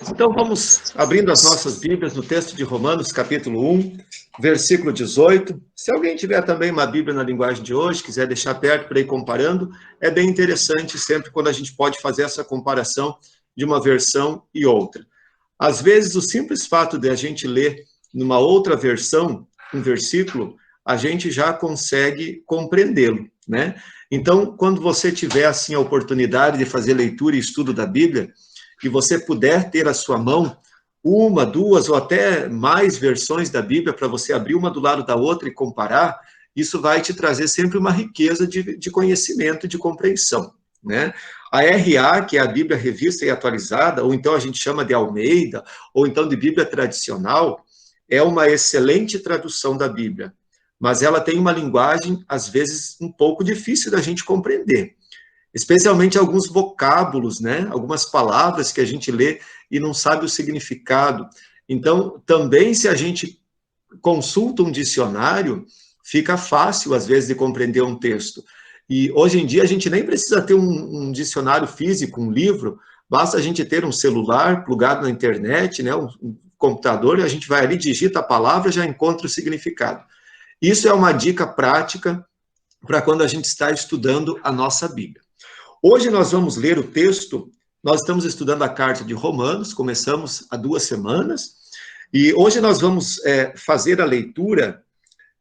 Então, vamos abrindo as nossas Bíblias no texto de Romanos, capítulo 1, versículo 18. Se alguém tiver também uma Bíblia na linguagem de hoje, quiser deixar perto para ir comparando, é bem interessante sempre quando a gente pode fazer essa comparação de uma versão e outra. Às vezes, o simples fato de a gente ler numa outra versão, um versículo, a gente já consegue compreendê-lo, né? Então, quando você tiver, assim, a oportunidade de fazer leitura e estudo da Bíblia, que você puder ter à sua mão uma, duas ou até mais versões da Bíblia para você abrir uma do lado da outra e comparar, isso vai te trazer sempre uma riqueza de conhecimento e de compreensão, né? A RA, que é a Bíblia Revista e Atualizada, ou então a gente chama de Almeida, ou então de Bíblia Tradicional, é uma excelente tradução da Bíblia, mas ela tem uma linguagem, às vezes, um pouco difícil da gente compreender. Especialmente alguns vocábulos, né? Algumas palavras que a gente lê e não sabe o significado. Então, também se a gente consulta um dicionário, fica fácil, às vezes, de compreender um texto. E hoje em dia a gente nem precisa ter um dicionário físico, um livro, basta a gente ter um celular plugado na internet, né? Um computador, e a gente vai ali, digita a palavra, já encontra o significado. Isso é uma dica prática para quando a gente está estudando a nossa Bíblia. Hoje nós vamos ler o texto, nós estamos estudando a carta de Romanos, começamos há 2 semanas, e hoje nós vamos fazer a leitura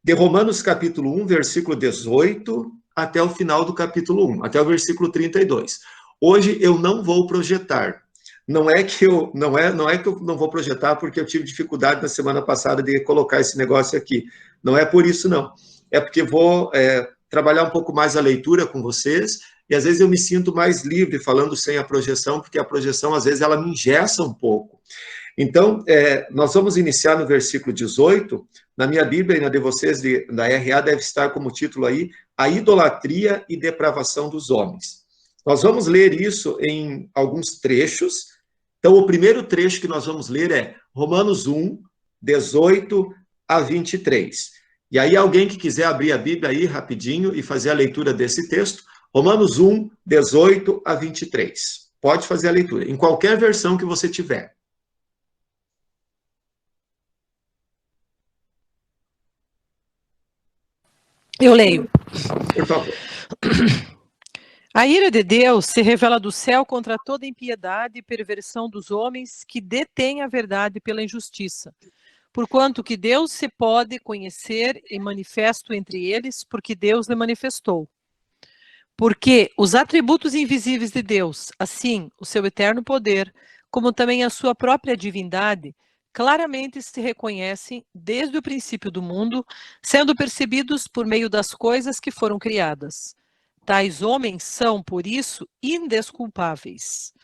de Romanos capítulo 1, versículo 18, até o final do capítulo 1, até o versículo 32. Hoje eu não vou projetar, não é que eu não vou projetar porque eu tive dificuldade na semana passada de colocar esse negócio aqui, não é por isso não, é porque vou trabalhar um pouco mais a leitura com vocês, e às vezes eu me sinto mais livre falando sem a projeção, porque a projeção, às vezes, ela me engessa um pouco. Então, nós vamos iniciar no versículo 18, na minha Bíblia e na de vocês, da RA, deve estar como título aí, a idolatria e depravação dos homens. Nós vamos ler isso em alguns trechos. Então, o primeiro trecho que nós vamos ler é Romanos 1, 18 a 23. E aí, alguém que quiser abrir a Bíblia aí rapidinho e fazer a leitura desse texto, Romanos 1, 18 a 23. Pode fazer a leitura, em qualquer versão que você tiver. Eu leio. Por favor. A ira de Deus se revela do céu contra toda impiedade e perversão dos homens que detêm a verdade pela injustiça. Porquanto que Deus se pode conhecer e manifesto entre eles, porque Deus lhe manifestou. Porque os atributos invisíveis de Deus, assim, o seu eterno poder, como também a sua própria divindade, claramente se reconhecem desde o princípio do mundo, sendo percebidos por meio das coisas que foram criadas. Tais homens são, por isso, indesculpáveis.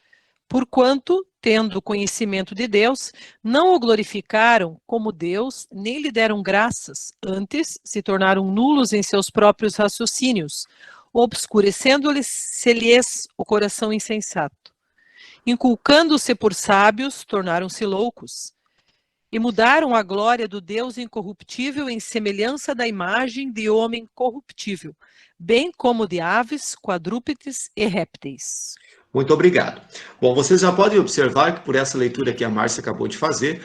Porquanto, tendo conhecimento de Deus, não o glorificaram como Deus, nem lhe deram graças, antes se tornaram nulos em seus próprios raciocínios, obscurecendo-lhes o coração insensato. Inculcando-se por sábios, tornaram-se loucos, e mudaram a glória do Deus incorruptível em semelhança da imagem de homem corruptível, bem como de aves, quadrúpedes e répteis. Muito obrigado. Bom, vocês já podem observar que por essa leitura que a Márcia acabou de fazer,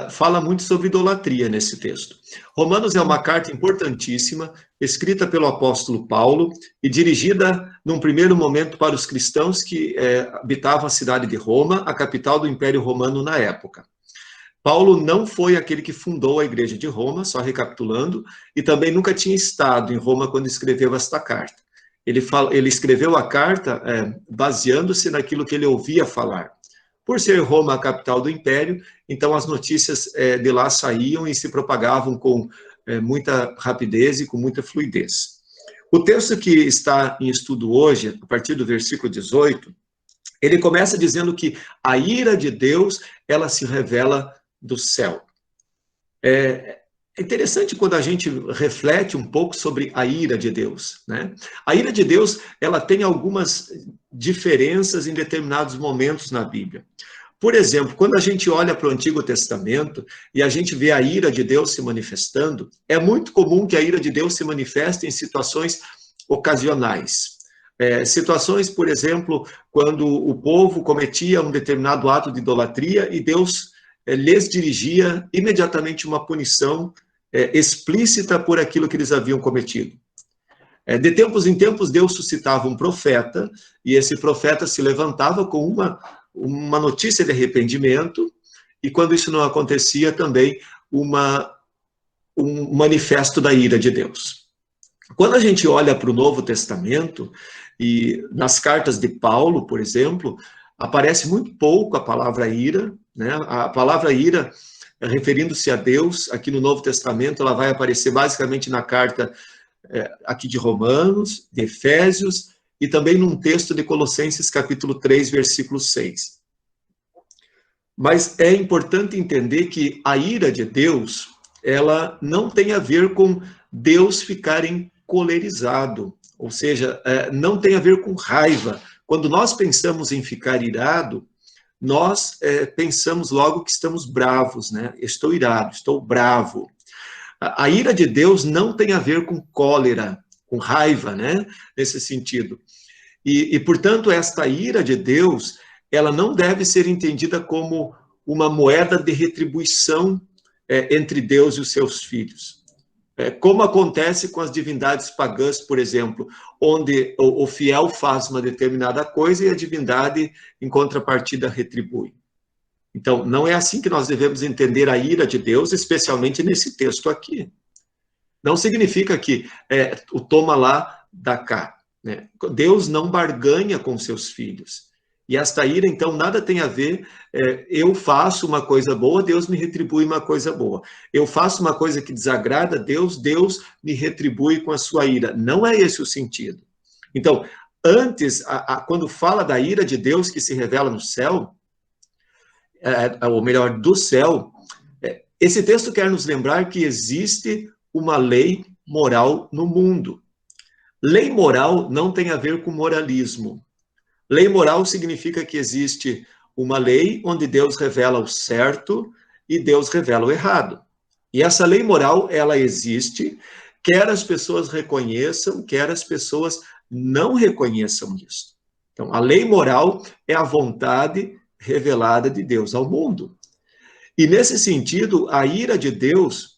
fala muito sobre idolatria nesse texto. Romanos é uma carta importantíssima, escrita pelo apóstolo Paulo e dirigida, num primeiro momento, para os cristãos que habitavam a cidade de Roma, a capital do Império Romano na época. Paulo não foi aquele que fundou a igreja de Roma, só recapitulando, e também nunca tinha estado em Roma quando escreveu esta carta. Ele escreveu a carta baseando-se naquilo que ele ouvia falar. Por ser Roma a capital do império, então as notícias de lá saíam e se propagavam com muita rapidez e com muita fluidez. O texto que está em estudo hoje, a partir do versículo 18, ele começa dizendo que a ira de Deus, ela se revela do céu. É interessante quando a gente reflete um pouco sobre a ira de Deus, né? A ira de Deus, ela tem algumas diferenças em determinados momentos na Bíblia. Por exemplo, quando a gente olha para o Antigo Testamento e a gente vê a ira de Deus se manifestando, é muito comum que a ira de Deus se manifeste em situações ocasionais. Situações, por exemplo, quando o povo cometia um determinado ato de idolatria e Deus lhes dirigia imediatamente uma punição explícita por aquilo que eles haviam cometido. De tempos em tempos, Deus suscitava um profeta, e esse profeta se levantava com uma notícia de arrependimento, e quando isso não acontecia, também um manifesto da ira de Deus. Quando a gente olha para o Novo Testamento, e nas cartas de Paulo, por exemplo, aparece muito pouco a palavra ira, né? A palavra ira, referindo-se a Deus, aqui no Novo Testamento, ela vai aparecer basicamente na carta aqui de Romanos, de Efésios, e também num texto de Colossenses, capítulo 3, versículo 6. Mas é importante entender que a ira de Deus, ela não tem a ver com Deus ficar encolerizado, ou seja, não tem a ver com raiva. Quando nós pensamos em ficar irado, nós pensamos logo que estamos bravos, né? Estou irado, estou bravo. A ira de Deus não tem a ver com cólera, com raiva, né? Nesse sentido. E, portanto, esta ira de Deus, ela não deve ser entendida como uma moeda de retribuição entre Deus e os seus filhos. Como acontece com as divindades pagãs, por exemplo, onde o fiel faz uma determinada coisa e a divindade, em contrapartida, retribui. Então, não é assim que nós devemos entender a ira de Deus, especialmente nesse texto aqui. Não significa que o toma lá, dá cá, né? Deus não barganha com seus filhos. E esta ira, então, nada tem a ver, eu faço uma coisa boa, Deus me retribui uma coisa boa. Eu faço uma coisa que desagrada a Deus, Deus me retribui com a sua ira. Não é esse o sentido. Então, antes, quando fala da ira de Deus que se revela no céu, ou melhor, do céu, esse texto quer nos lembrar que existe uma lei moral no mundo. Lei moral não tem a ver com moralismo. Lei moral significa que existe uma lei onde Deus revela o certo e Deus revela o errado. E essa lei moral, ela existe, quer as pessoas reconheçam, quer as pessoas não reconheçam isso. Então, a lei moral é a vontade revelada de Deus ao mundo. E, nesse sentido, a ira de Deus,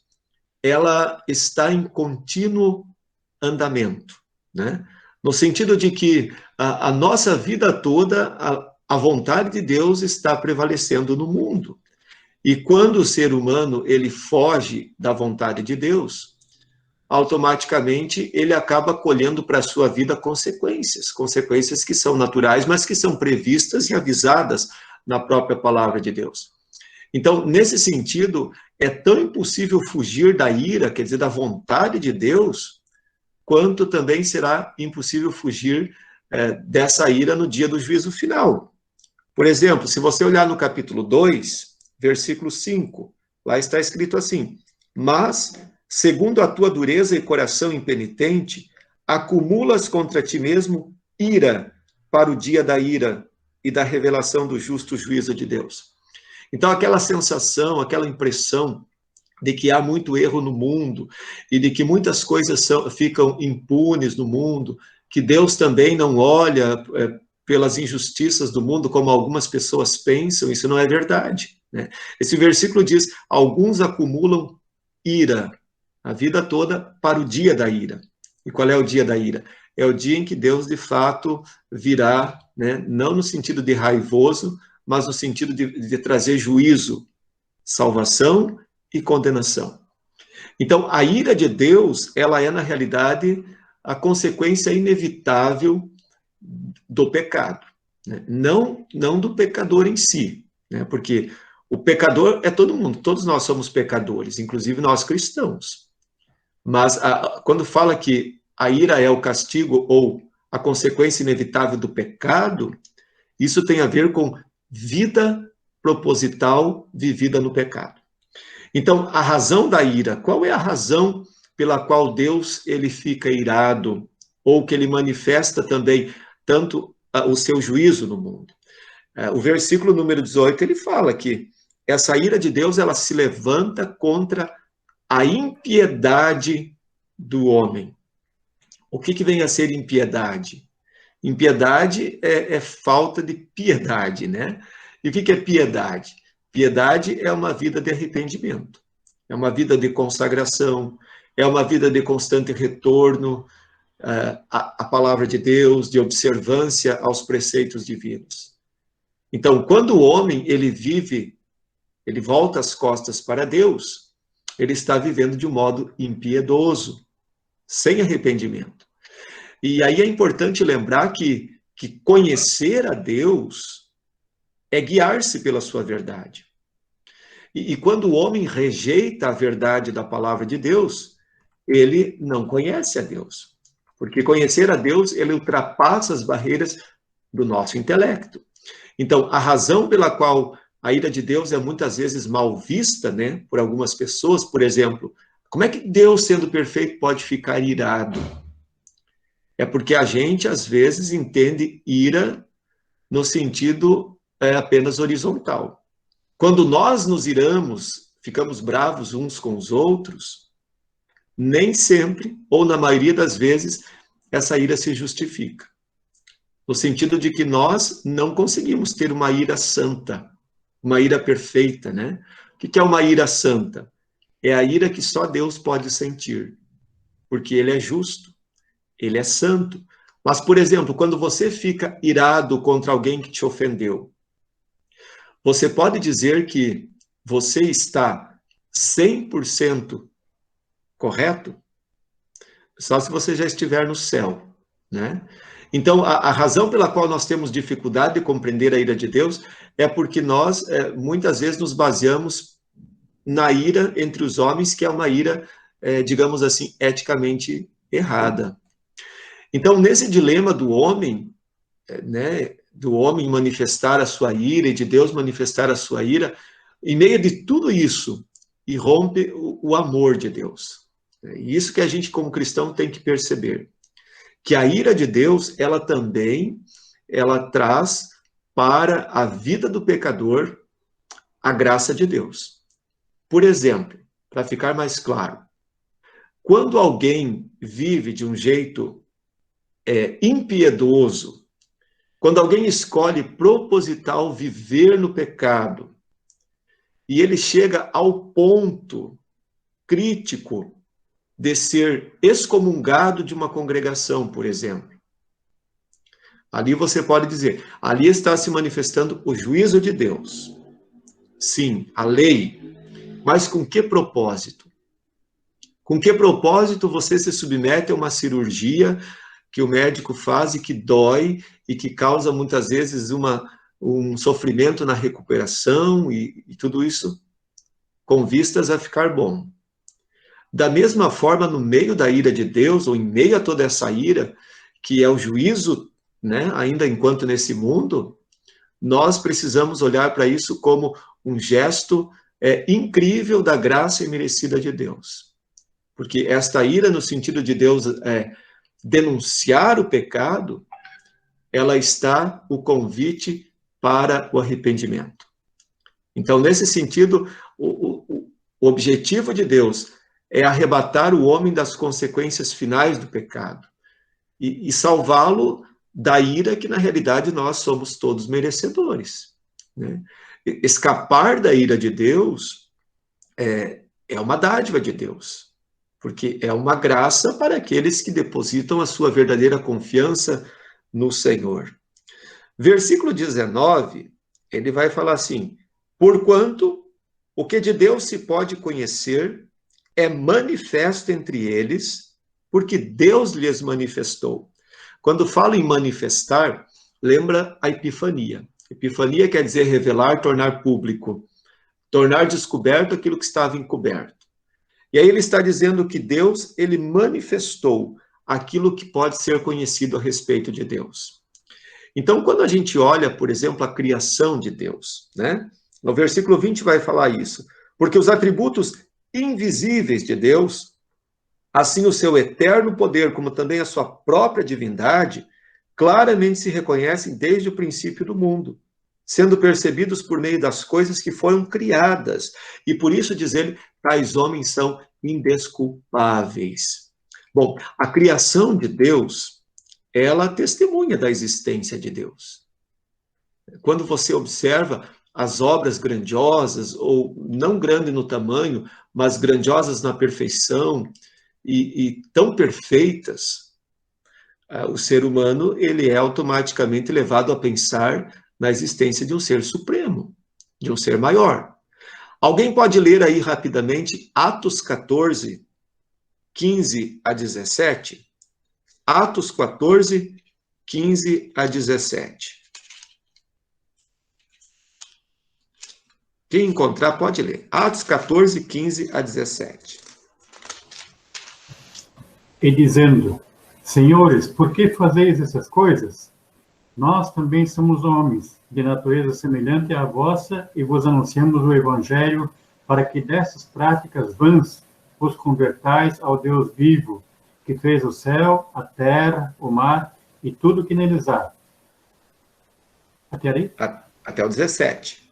ela está em contínuo andamento, né? No sentido de que a nossa vida toda, a vontade de Deus está prevalecendo no mundo. E quando o ser humano ele foge da vontade de Deus, automaticamente ele acaba colhendo para a sua vida consequências que são naturais, mas que são previstas e avisadas na própria palavra de Deus. Então, nesse sentido, é tão impossível fugir da ira, quer dizer, da vontade de Deus, quanto também será impossível fugir dessa ira no dia do juízo final. Por exemplo, se você olhar no capítulo 2, versículo 5, lá está escrito assim: mas, segundo a tua dureza e coração impenitente, acumulas contra ti mesmo ira para o dia da ira e da revelação do justo juízo de Deus. Então, aquela sensação, aquela impressão de que há muito erro no mundo e de que muitas coisas ficam impunes no mundo, que Deus também não olha pelas injustiças do mundo como algumas pessoas pensam, isso não é verdade, né? Esse versículo diz: alguns acumulam ira a vida toda para o dia da ira. E qual é o dia da ira? É o dia em que Deus, de fato, virá, né? Não no sentido de raivoso, mas no sentido de trazer juízo, salvação e condenação. Então, a ira de Deus, ela é, na realidade, a consequência inevitável do pecado, né? Não do pecador em si, né? Porque o pecador é todo mundo, todos nós somos pecadores, inclusive nós cristãos. Mas quando fala que a ira é o castigo ou a consequência inevitável do pecado, isso tem a ver com vida proposital vivida no pecado. Então, a razão da ira, qual é a razão pela qual Deus ele fica irado, ou que ele manifesta também tanto o seu juízo no mundo? O versículo número 18, ele fala que essa ira de Deus, ela se levanta contra a impiedade do homem. O que vem a ser impiedade? Impiedade é falta de piedade, né? E o que é piedade? Piedade é uma vida de arrependimento, é uma vida de consagração, é uma vida de constante retorno à palavra de Deus, de observância aos preceitos divinos. Então, quando o homem, ele volta as costas para Deus, ele está vivendo de um modo impiedoso, sem arrependimento. E aí é importante lembrar que conhecer a Deus é guiar-se pela sua verdade. E quando o homem rejeita a verdade da palavra de Deus, ele não conhece a Deus. Porque conhecer a Deus, ele ultrapassa as barreiras do nosso intelecto. Então, a razão pela qual a ira de Deus é muitas vezes mal vista, né, por algumas pessoas, por exemplo, como é que Deus, sendo perfeito, pode ficar irado? É porque a gente, às vezes, entende ira no sentido apenas horizontal. Quando nós nos iramos, ficamos bravos uns com os outros, nem sempre, ou na maioria das vezes, essa ira se justifica. No sentido de que nós não conseguimos ter uma ira santa, uma ira perfeita, né? O que é uma ira santa? É a ira que só Deus pode sentir, porque Ele é justo, Ele é santo. Mas, por exemplo, quando você fica irado contra alguém que te ofendeu, você pode dizer que você está 100% correto? Só se você já estiver no céu, né? Então, a razão pela qual nós temos dificuldade de compreender a ira de Deus é porque nós, muitas vezes, nos baseamos na ira entre os homens, que é uma ira, digamos assim, eticamente errada. Então, nesse dilema do homem, né, do homem manifestar a sua ira e de Deus manifestar a sua ira, em meio de tudo isso, irrompe o amor de Deus. E isso que a gente, como cristão, tem que perceber. Que a ira de Deus, ela também, ela traz para a vida do pecador a graça de Deus. Por exemplo, para ficar mais claro, quando alguém vive de um jeito impiedoso, quando alguém escolhe proposital viver no pecado, e ele chega ao ponto crítico de ser excomungado de uma congregação, por exemplo. Ali você pode dizer, ali está se manifestando o juízo de Deus. Sim, a lei. Mas com que propósito? Com que propósito você se submete a uma cirurgia que o médico faz e que dói e que causa muitas vezes um sofrimento na recuperação e tudo isso com vistas a ficar bom? Da mesma forma, no meio da ira de Deus, ou em meio a toda essa ira, que é o juízo, né, ainda enquanto nesse mundo, nós precisamos olhar para isso como um gesto incrível da graça imerecida de Deus. Porque esta ira, no sentido de Deus denunciar o pecado, ela está o convite para o arrependimento. Então, nesse sentido, o objetivo de Deus é arrebatar o homem das consequências finais do pecado e salvá-lo da ira que, na realidade, nós somos todos merecedores, né? Escapar da ira de Deus é uma dádiva de Deus, porque é uma graça para aqueles que depositam a sua verdadeira confiança no Senhor. Versículo 19, ele vai falar assim: porquanto o que de Deus se pode conhecer é manifesto entre eles, porque Deus lhes manifestou. Quando falo em manifestar, lembra a epifania. Epifania quer dizer revelar, tornar público, tornar descoberto aquilo que estava encoberto. E aí ele está dizendo que Deus, ele manifestou aquilo que pode ser conhecido a respeito de Deus. Então, quando a gente olha, por exemplo, a criação de Deus, né? No versículo 20 vai falar isso. Porque os atributos invisíveis de Deus, assim o seu eterno poder, como também a sua própria divindade, claramente se reconhecem desde o princípio do mundo, sendo percebidos por meio das coisas que foram criadas. E por isso, diz ele, tais homens são indesculpáveis. Bom, a criação de Deus, ela testemunha da existência de Deus. Quando você observa as obras grandiosas, ou não grande no tamanho, mas grandiosas na perfeição e tão perfeitas, o ser humano ele é automaticamente levado a pensar na existência de um ser supremo, de um ser maior. Alguém pode ler aí rapidamente Atos 14, 15 a 17? Atos 14, 15 a 17. Quem encontrar pode ler. Atos 14, 15 a 17. E dizendo: Senhores, por que fazeis essas coisas? Nós também somos homens, de natureza semelhante à vossa, e vos anunciamos o Evangelho, para que dessas práticas vãs vos convertais ao Deus vivo, que fez o céu, a terra, o mar e tudo que neles há. Até aí? Até o 17.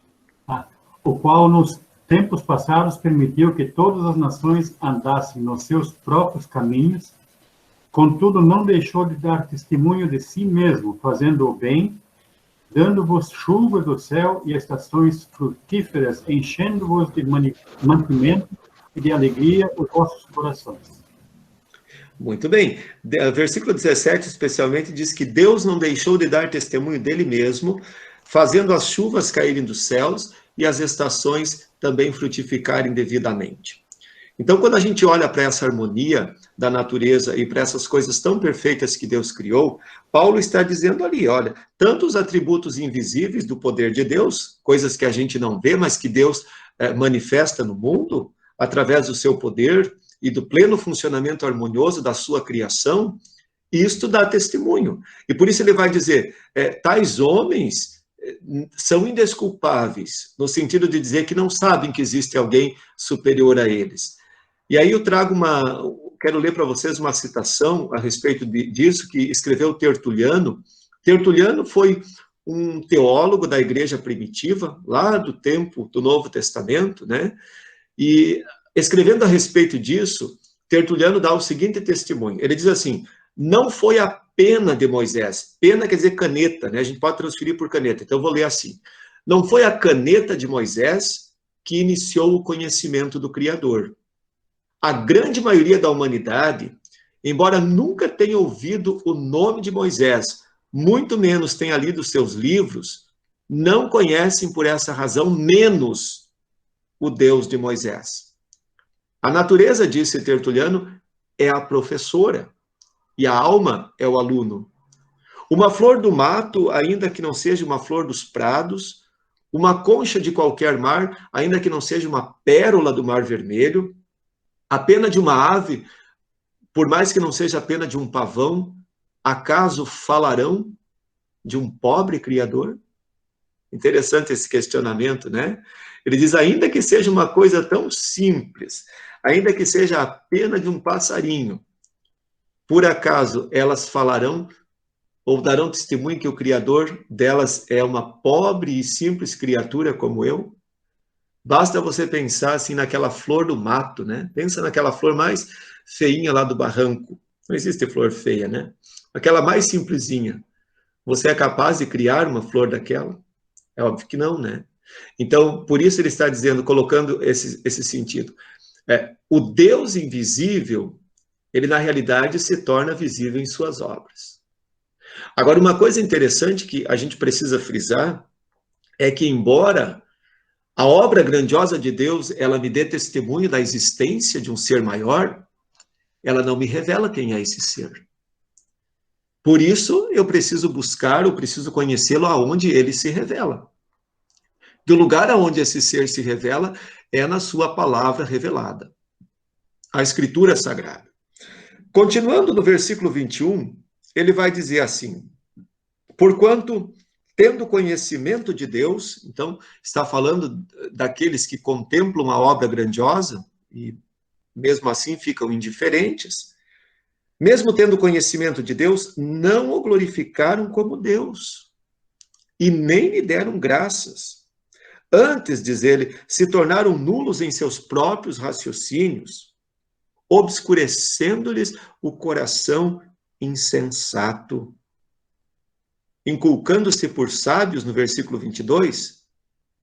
O qual nos tempos passados permitiu que todas as nações andassem nos seus próprios caminhos, contudo não deixou de dar testemunho de si mesmo, fazendo o bem, dando-vos chuva do céu e estações frutíferas, enchendo-vos de mantimento e de alegria os vossos corações. Muito bem. Versículo 17, especialmente, diz que Deus não deixou de dar testemunho dele mesmo, fazendo as chuvas caírem dos céus e as estações também frutificarem devidamente. Então, quando a gente olha para essa harmonia da natureza e para essas coisas tão perfeitas que Deus criou, Paulo está dizendo ali, olha, tanto os atributos invisíveis do poder de Deus, coisas que a gente não vê, mas que Deus manifesta no mundo, através do seu poder e do pleno funcionamento harmonioso da sua criação, isto dá testemunho. E por isso ele vai dizer, tais homens são indesculpáveis, no sentido de dizer que não sabem que existe alguém superior a eles. E aí eu quero ler para vocês uma citação a respeito disso, que escreveu Tertuliano. Tertuliano foi um teólogo da igreja primitiva, lá do tempo do Novo Testamento, né? E escrevendo a respeito disso, Tertuliano dá o seguinte testemunho. Ele diz assim, não foi a pena de Moisés, pena quer dizer caneta, né? A gente pode transferir por caneta, então eu vou ler assim. Não foi a caneta de Moisés que iniciou o conhecimento do Criador. A grande maioria da humanidade, embora nunca tenha ouvido o nome de Moisés, muito menos tenha lido seus livros, não conhecem por essa razão menos o Deus de Moisés. A natureza, disse Tertuliano, é a professora e a alma é o aluno. Uma flor do mato, ainda que não seja uma flor dos prados, uma concha de qualquer mar, ainda que não seja uma pérola do Mar Vermelho, a pena de uma ave, por mais que não seja a pena de um pavão, acaso falarão de um pobre criador? Interessante esse questionamento, né? Ele diz, ainda que seja uma coisa tão simples, ainda que seja a pena de um passarinho, por acaso elas falarão ou darão testemunho que o Criador delas é uma pobre e simples criatura como eu? Basta você pensar assim naquela flor do mato, né? Pensa naquela flor mais feinha lá do barranco. Não existe flor feia, né? Aquela mais simplesinha. Você é capaz de criar uma flor daquela? É óbvio que não, né? Então, por isso ele está dizendo, colocando esse sentido. O Deus invisível, ele na realidade se torna visível em suas obras. Agora, uma coisa interessante que a gente precisa frisar é que, embora a obra grandiosa de Deus, ela me dê testemunho da existência de um ser maior, ela não me revela quem é esse ser. Por isso, eu preciso buscar, eu preciso conhecê-lo aonde ele se revela. Do lugar aonde esse ser se revela é na sua palavra revelada, a Escritura Sagrada. Continuando no versículo 21, ele vai dizer assim, porquanto, tendo conhecimento de Deus, então está falando daqueles que contemplam a obra grandiosa e mesmo assim ficam indiferentes, mesmo tendo conhecimento de Deus, não o glorificaram como Deus e nem lhe deram graças. Antes, diz ele, se tornaram nulos em seus próprios raciocínios, obscurecendo-lhes o coração insensato. Inculcando-se por sábios, no versículo 22,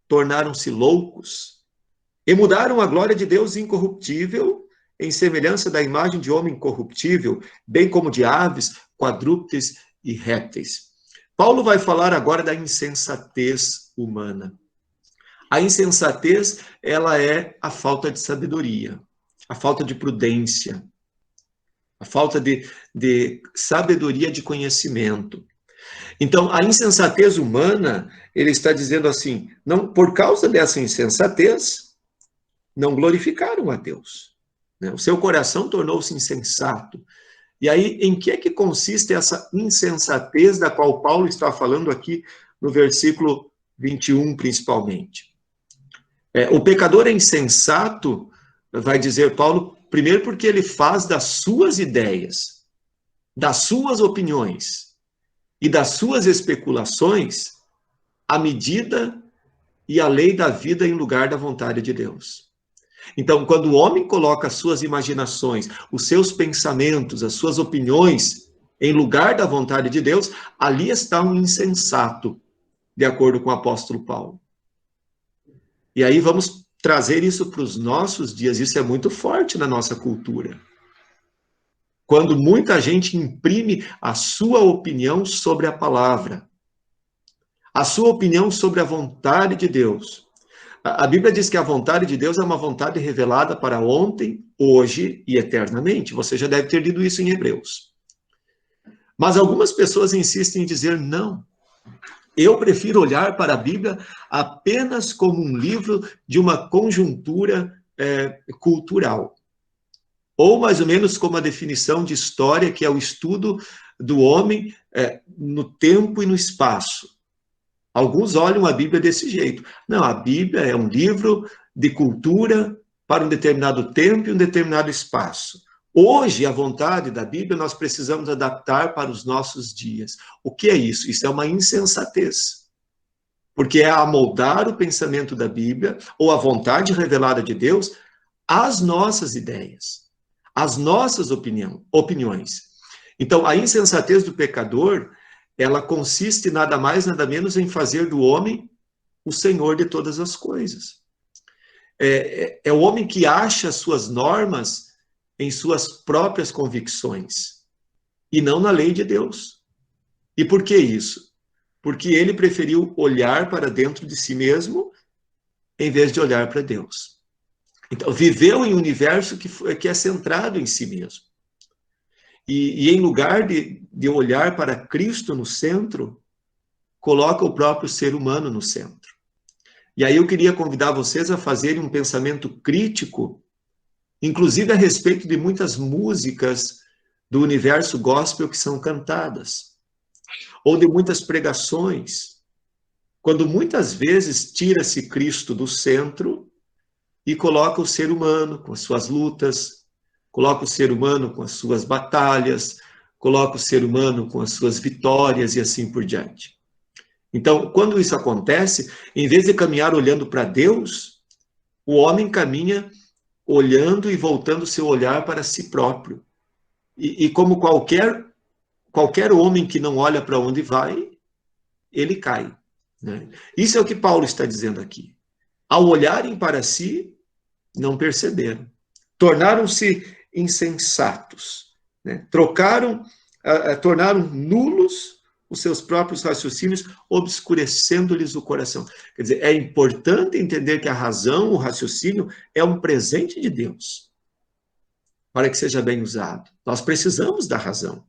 tornaram-se loucos e mudaram a glória de Deus incorruptível em semelhança da imagem de homem corruptível, bem como de aves, quadrúpedes e répteis. Paulo vai falar agora da insensatez humana. A insensatez, ela é a falta de sabedoria, a falta de prudência, a falta de sabedoria, de conhecimento. Então, a insensatez humana, ele está dizendo assim, não, por causa dessa insensatez, não glorificaram a Deus. Né? O seu coração tornou-se insensato. E aí, em que é que consiste essa insensatez da qual Paulo está falando aqui no versículo 21, principalmente? O pecador é insensato, vai dizer Paulo, primeiro porque ele faz das suas ideias, das suas opiniões e das suas especulações a medida e a lei da vida em lugar da vontade de Deus. Então, quando o homem coloca as suas imaginações, os seus pensamentos, as suas opiniões em lugar da vontade de Deus, ali está um insensato, de acordo com o apóstolo Paulo. E aí vamos trazer isso para os nossos dias, isso é muito forte na nossa cultura. Quando muita gente imprime a sua opinião sobre a palavra, a sua opinião sobre a vontade de Deus. A Bíblia diz que a vontade de Deus é uma vontade revelada para ontem, hoje e eternamente. Você já deve ter lido isso em Hebreus. Mas algumas pessoas insistem em dizer não. Eu prefiro olhar para a Bíblia apenas como um livro de uma conjuntura cultural. Ou mais ou menos como a definição de história, que é o estudo do homem no tempo e no espaço. Alguns olham a Bíblia desse jeito. Não, a Bíblia é um livro de cultura para um determinado tempo e um determinado espaço. Hoje, a vontade da Bíblia, nós precisamos adaptar para os nossos dias. O que é isso? Isso é uma insensatez. Porque é amoldar o pensamento da Bíblia, ou a vontade revelada de Deus, às nossas ideias, às nossas opiniões. Então, a insensatez do pecador, ela consiste nada mais, nada menos em fazer do homem o senhor de todas as coisas. É o homem que acha suas normas em suas próprias convicções, e não na lei de Deus. E por que isso? Porque ele preferiu olhar para dentro de si mesmo, em vez de olhar para Deus. Então, viveu em um universo que é centrado em si mesmo. E em lugar de olhar para Cristo no centro, coloca o próprio ser humano no centro. E aí eu queria convidar vocês a fazerem um pensamento crítico, inclusive a respeito de muitas músicas do universo gospel que são cantadas, ou de muitas pregações, quando muitas vezes tira-se Cristo do centro e coloca o ser humano com as suas lutas, coloca o ser humano com as suas batalhas, coloca o ser humano com as suas vitórias e assim por diante. Então, quando isso acontece, em vez de caminhar olhando para Deus, o homem caminha olhando e voltando seu olhar para si próprio. E como qualquer homem que não olha para onde vai, ele cai. Né? Isso é o que Paulo está dizendo aqui. Ao olharem para si, não perceberam. Tornaram-se insensatos. Né? Tornaram nulos os seus próprios raciocínios, obscurecendo-lhes o coração. Quer dizer, é importante entender que a razão, o raciocínio, é um presente de Deus, para que seja bem usado. Nós precisamos da razão.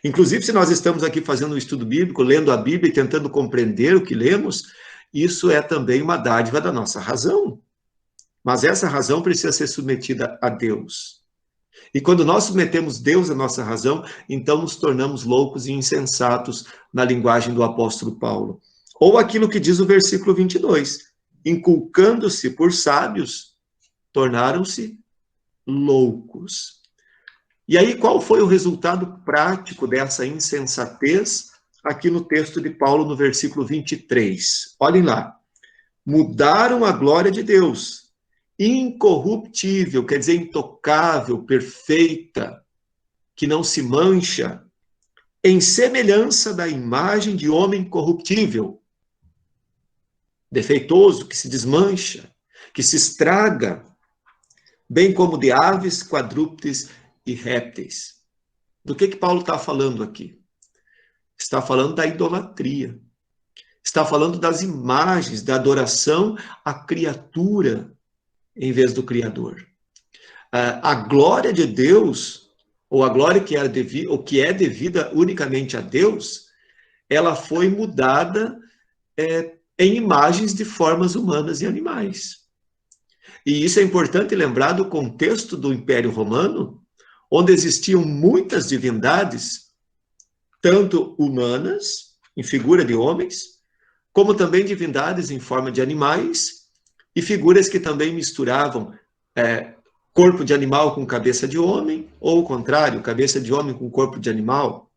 Inclusive, se nós estamos aqui fazendo um estudo bíblico, lendo a Bíblia e tentando compreender o que lemos, isso é também uma dádiva da nossa razão. Mas essa razão precisa ser submetida a Deus. E quando nós submetemos Deus à nossa razão, então nos tornamos loucos e insensatos, na linguagem do apóstolo Paulo. Ou aquilo que diz o versículo 22, inculcando-se por sábios, tornaram-se loucos. E aí, qual foi o resultado prático dessa insensatez? Aqui no texto de Paulo, no versículo 23. Olhem lá. Mudaram a glória de Deus, incorruptível, quer dizer, intocável, perfeita, que não se mancha, em semelhança da imagem de homem corruptível, defeituoso, que se desmancha, que se estraga, bem como de aves, quadrúpedes e répteis. Do que Paulo está falando aqui? Está falando da idolatria. Está falando das imagens, da adoração à criatura em vez do Criador. A glória de Deus, ou a glória que é devida unicamente a Deus, ela foi mudada em imagens de formas humanas e animais. E isso é importante lembrar do contexto do Império Romano, onde existiam muitas divindades, tanto humanas, em figura de homens, como também divindades em forma de animais, e figuras que também misturavam corpo de animal com cabeça de homem, ou o contrário, cabeça de homem com corpo de animal.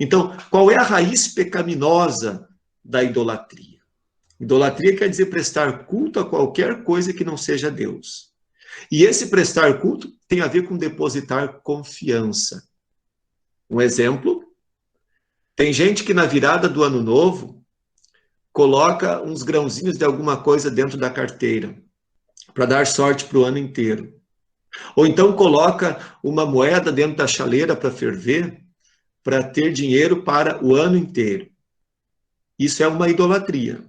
Então, qual é a raiz pecaminosa da idolatria? Idolatria quer dizer prestar culto a qualquer coisa que não seja Deus. E esse prestar culto tem a ver com depositar confiança. Um exemplo, tem gente que na virada do ano novo coloca uns grãozinhos de alguma coisa dentro da carteira para dar sorte para o ano inteiro. Ou então coloca uma moeda dentro da chaleira para ferver, para ter dinheiro para o ano inteiro. Isso é uma idolatria.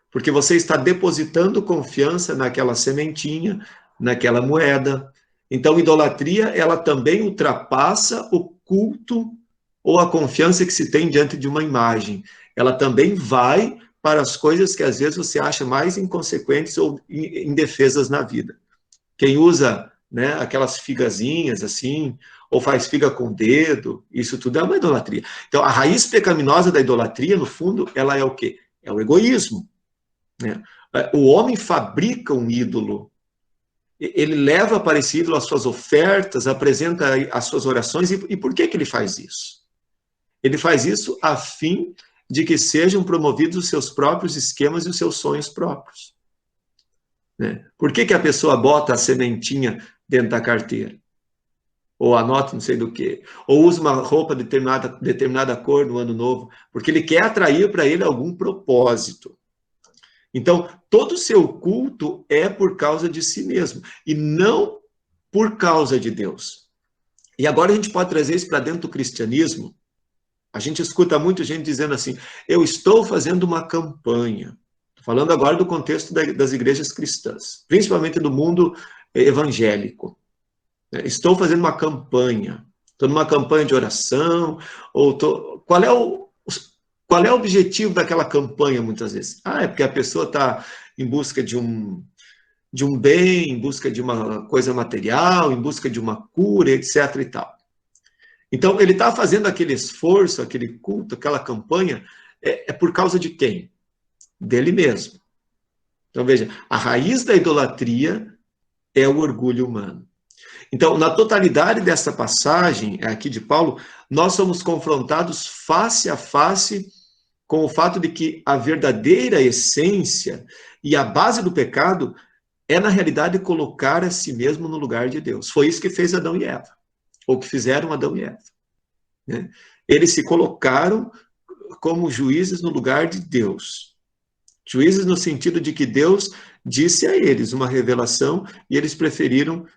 Porque você está depositando confiança naquela sementinha, naquela moeda. Então, idolatria, ela também ultrapassa o culto ou a confiança que se tem diante de uma imagem. Ela também vai para as coisas que às vezes você acha mais inconsequentes ou indefesas na vida. Quem usa, né, aquelas figazinhas assim, ou faz figa com o dedo, isso tudo é uma idolatria. Então, a raiz pecaminosa da idolatria, no fundo, ela é o quê? É o egoísmo. O homem fabrica um ídolo, ele leva para esse ídolo as suas ofertas, apresenta as suas orações, e por que ele faz isso? Ele faz isso a fim de que sejam promovidos os seus próprios esquemas e os seus sonhos próprios. Por que a pessoa bota a sementinha dentro da carteira? Ou anota não sei do que, ou usa uma roupa de determinada cor no ano novo, porque ele quer atrair para ele algum propósito. Então, todo o seu culto é por causa de si mesmo, e não por causa de Deus. E agora a gente pode trazer isso para dentro do cristianismo. A gente escuta muita gente dizendo assim, eu estou fazendo uma campanha. Estou falando agora do contexto das igrejas cristãs, principalmente do mundo evangélico. Estou fazendo uma campanha, estou numa campanha de oração, qual é o objetivo daquela campanha, muitas vezes? É porque a pessoa está em busca de um bem, em busca de uma coisa material, em busca de uma cura, etc. e tal. Então, ele está fazendo aquele esforço, aquele culto, aquela campanha, é por causa de quem? Dele mesmo. Então, veja, a raiz da idolatria é o orgulho humano. Então, na totalidade dessa passagem aqui de Paulo, nós somos confrontados face a face com o fato de que a verdadeira essência e a base do pecado é, na realidade, colocar a si mesmo no lugar de Deus. Foi isso que fez Adão e Eva, ou que fizeram Adão e Eva. Eles se colocaram como juízes no lugar de Deus. Juízes no sentido de que Deus disse a eles uma revelação e eles preferiram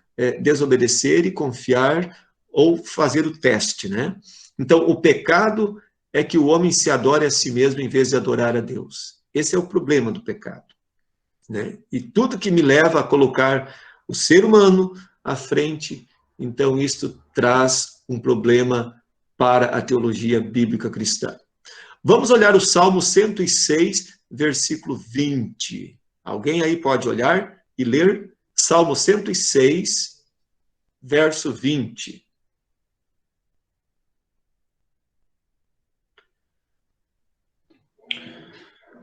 desobedecer e confiar ou fazer o teste, né? Então, o pecado é que o homem se adore a si mesmo em vez de adorar a Deus. Esse é o problema do pecado, né? E tudo que me leva a colocar o ser humano à frente, então isto traz um problema para a teologia bíblica cristã. Vamos olhar o Salmo 106, versículo 20. Alguém aí pode olhar e ler? Salmo 106, verso 20.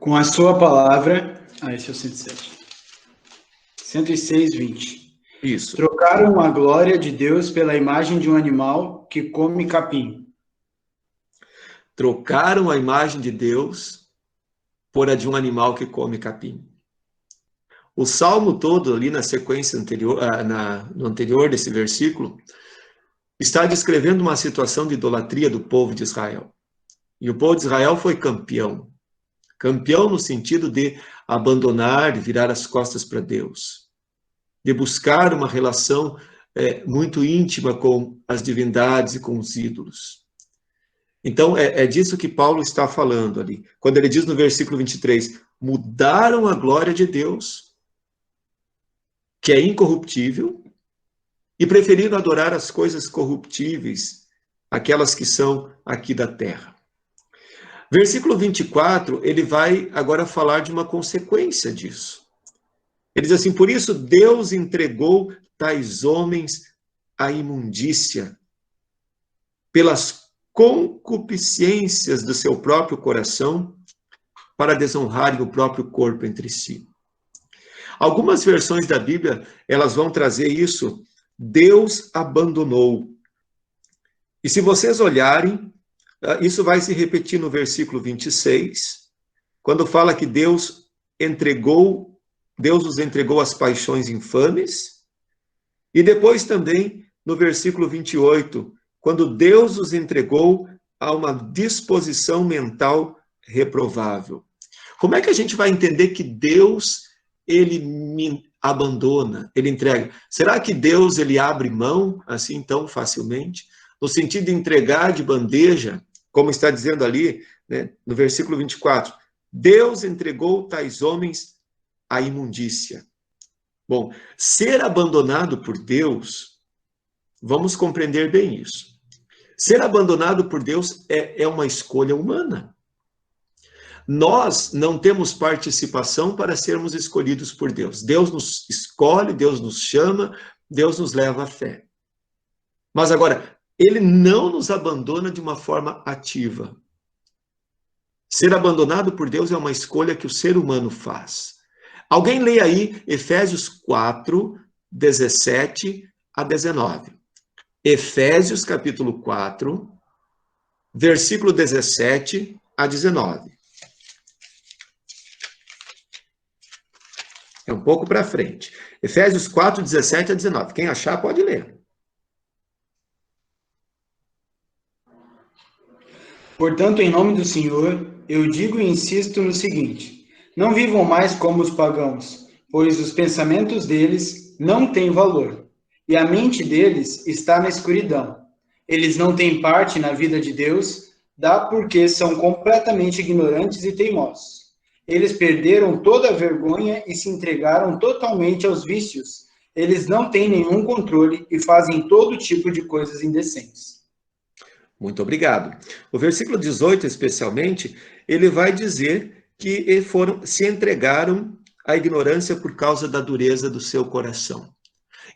Com a sua palavra... esse é o 107. 106, 20. Isso. Trocaram a glória de Deus pela imagem de um animal que come capim. Trocaram a imagem de Deus por a de um animal que come capim. O salmo todo, ali na sequência anterior, no anterior desse versículo, está descrevendo uma situação de idolatria do povo de Israel. E o povo de Israel foi campeão. Campeão no sentido de abandonar, de virar as costas para Deus. De buscar uma relação muito íntima com as divindades e com os ídolos. Então, é disso que Paulo está falando ali. Quando ele diz no versículo 23, mudaram a glória de Deus, que é incorruptível, e preferiram adorar as coisas corruptíveis, aquelas que são aqui da terra. Versículo 24, ele vai agora falar de uma consequência disso. Ele diz assim, por isso Deus entregou tais homens à imundícia, pelas concupiscências do seu próprio coração, para desonrarem o próprio corpo entre si. Algumas versões da Bíblia, elas vão trazer isso, Deus abandonou. E se vocês olharem, isso vai se repetir no versículo 26, quando fala que Deus os entregou às paixões infames, e depois também no versículo 28, quando Deus os entregou a uma disposição mental reprovável. Como é que a gente vai entender que Deus, ele me abandona, ele entrega? Será que Deus, ele abre mão assim tão facilmente? No sentido de entregar de bandeja, como está dizendo ali, né, no versículo 24, Deus entregou tais homens à imundícia. Bom, ser abandonado por Deus, vamos compreender bem isso. Ser abandonado por Deus é uma escolha humana. Nós não temos participação para sermos escolhidos por Deus. Deus nos escolhe, Deus nos chama, Deus nos leva à fé. Mas agora, ele não nos abandona de uma forma ativa. Ser abandonado por Deus é uma escolha que o ser humano faz. Alguém lê aí Efésios 4, 17 a 19. Efésios capítulo 4, versículo 17 a 19. É um pouco para frente. Efésios 4, 17 a 19. Quem achar pode ler. Portanto, em nome do Senhor, eu digo e insisto no seguinte: não vivam mais como os pagãos, pois os pensamentos deles não têm valor, e a mente deles está na escuridão. Eles não têm parte na vida de Deus, porque são completamente ignorantes e teimosos. Eles perderam toda a vergonha e se entregaram totalmente aos vícios. Eles não têm nenhum controle e fazem todo tipo de coisas indecentes. Muito obrigado. O versículo 18, especialmente, ele vai dizer que se entregaram à ignorância por causa da dureza do seu coração.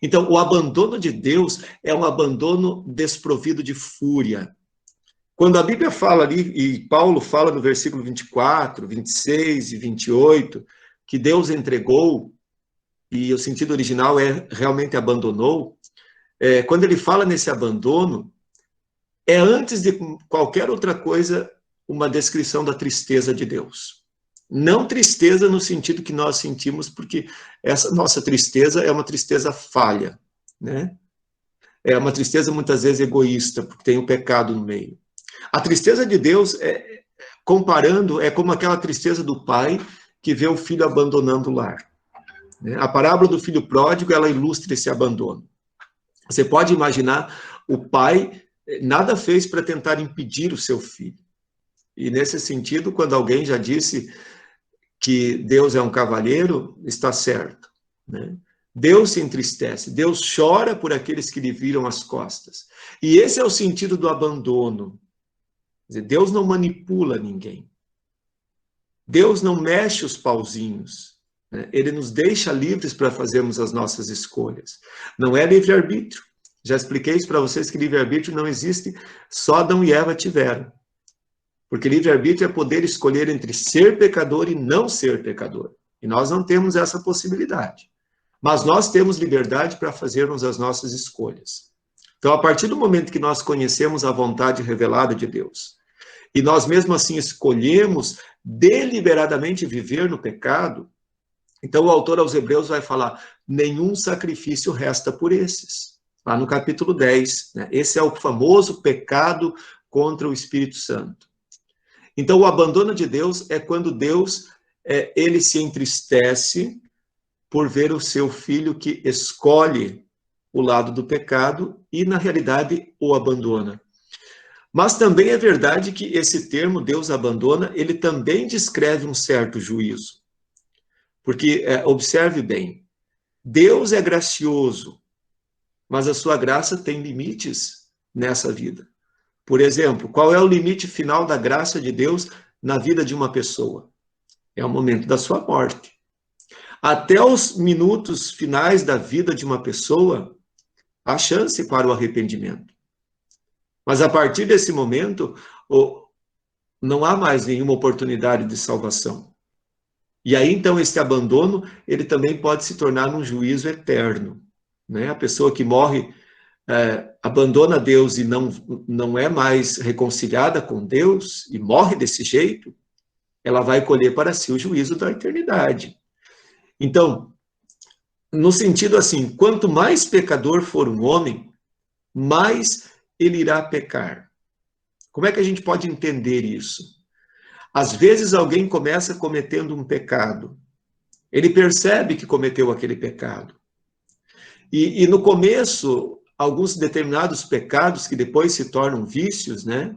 Então, o abandono de Deus é um abandono desprovido de fúria. Quando a Bíblia fala ali, e Paulo fala no versículo 24, 26 e 28, que Deus entregou, e o sentido original é realmente abandonou, quando ele fala nesse abandono, é antes de qualquer outra coisa uma descrição da tristeza de Deus. Não tristeza no sentido que nós sentimos, porque essa nossa tristeza é uma tristeza falha, né? É uma tristeza muitas vezes egoísta, porque tem o pecado no meio. A tristeza de Deus, comparando, é como aquela tristeza do pai que vê o filho abandonando o lar. A parábola do filho pródigo, ela ilustra esse abandono. Você pode imaginar, o pai nada fez para tentar impedir o seu filho. E nesse sentido, quando alguém já disse que Deus é um cavalheiro, está certo, né? Deus se entristece, Deus chora por aqueles que lhe viram as costas. E esse é o sentido do abandono. Quer dizer, Deus não manipula ninguém. Deus não mexe os pauzinhos, né? Ele nos deixa livres para fazermos as nossas escolhas. Não é livre-arbítrio. Já expliquei isso para vocês que livre-arbítrio não existe, só Adão e Eva tiveram. Porque livre-arbítrio é poder escolher entre ser pecador e não ser pecador. E nós não temos essa possibilidade. Mas nós temos liberdade para fazermos as nossas escolhas. Então, a partir do momento que nós conhecemos a vontade revelada de Deus, e nós mesmo assim escolhemos deliberadamente viver no pecado, então o autor aos Hebreus vai falar, nenhum sacrifício resta por esses. lá no capítulo 10. Né? Esse é o famoso pecado contra o Espírito Santo. Então, o abandono de Deus é quando Deus ele se entristece por ver o seu filho que escolhe o lado do pecado e, na realidade, o abandona. Mas também é verdade que esse termo, Deus abandona, ele também descreve um certo juízo. Porque, observe bem, Deus é gracioso, mas a sua graça tem limites nessa vida. Por exemplo, qual é o limite final da graça de Deus na vida de uma pessoa? É o momento da sua morte. Até os minutos finais da vida de uma pessoa, há chance para o arrependimento. Mas a partir desse momento, não há mais nenhuma oportunidade de salvação. E aí, então, esse abandono, ele também pode se tornar um juízo eterno. Né? A pessoa que morre, abandona Deus e não é mais reconciliada com Deus, e morre desse jeito, ela vai colher para si o juízo da eternidade. Então, no sentido assim, quanto mais pecador for um homem, mais ele irá pecar. Como é que a gente pode entender isso? Às vezes alguém começa cometendo um pecado. Ele percebe que cometeu aquele pecado. E no começo, alguns determinados pecados que depois se tornam vícios, né?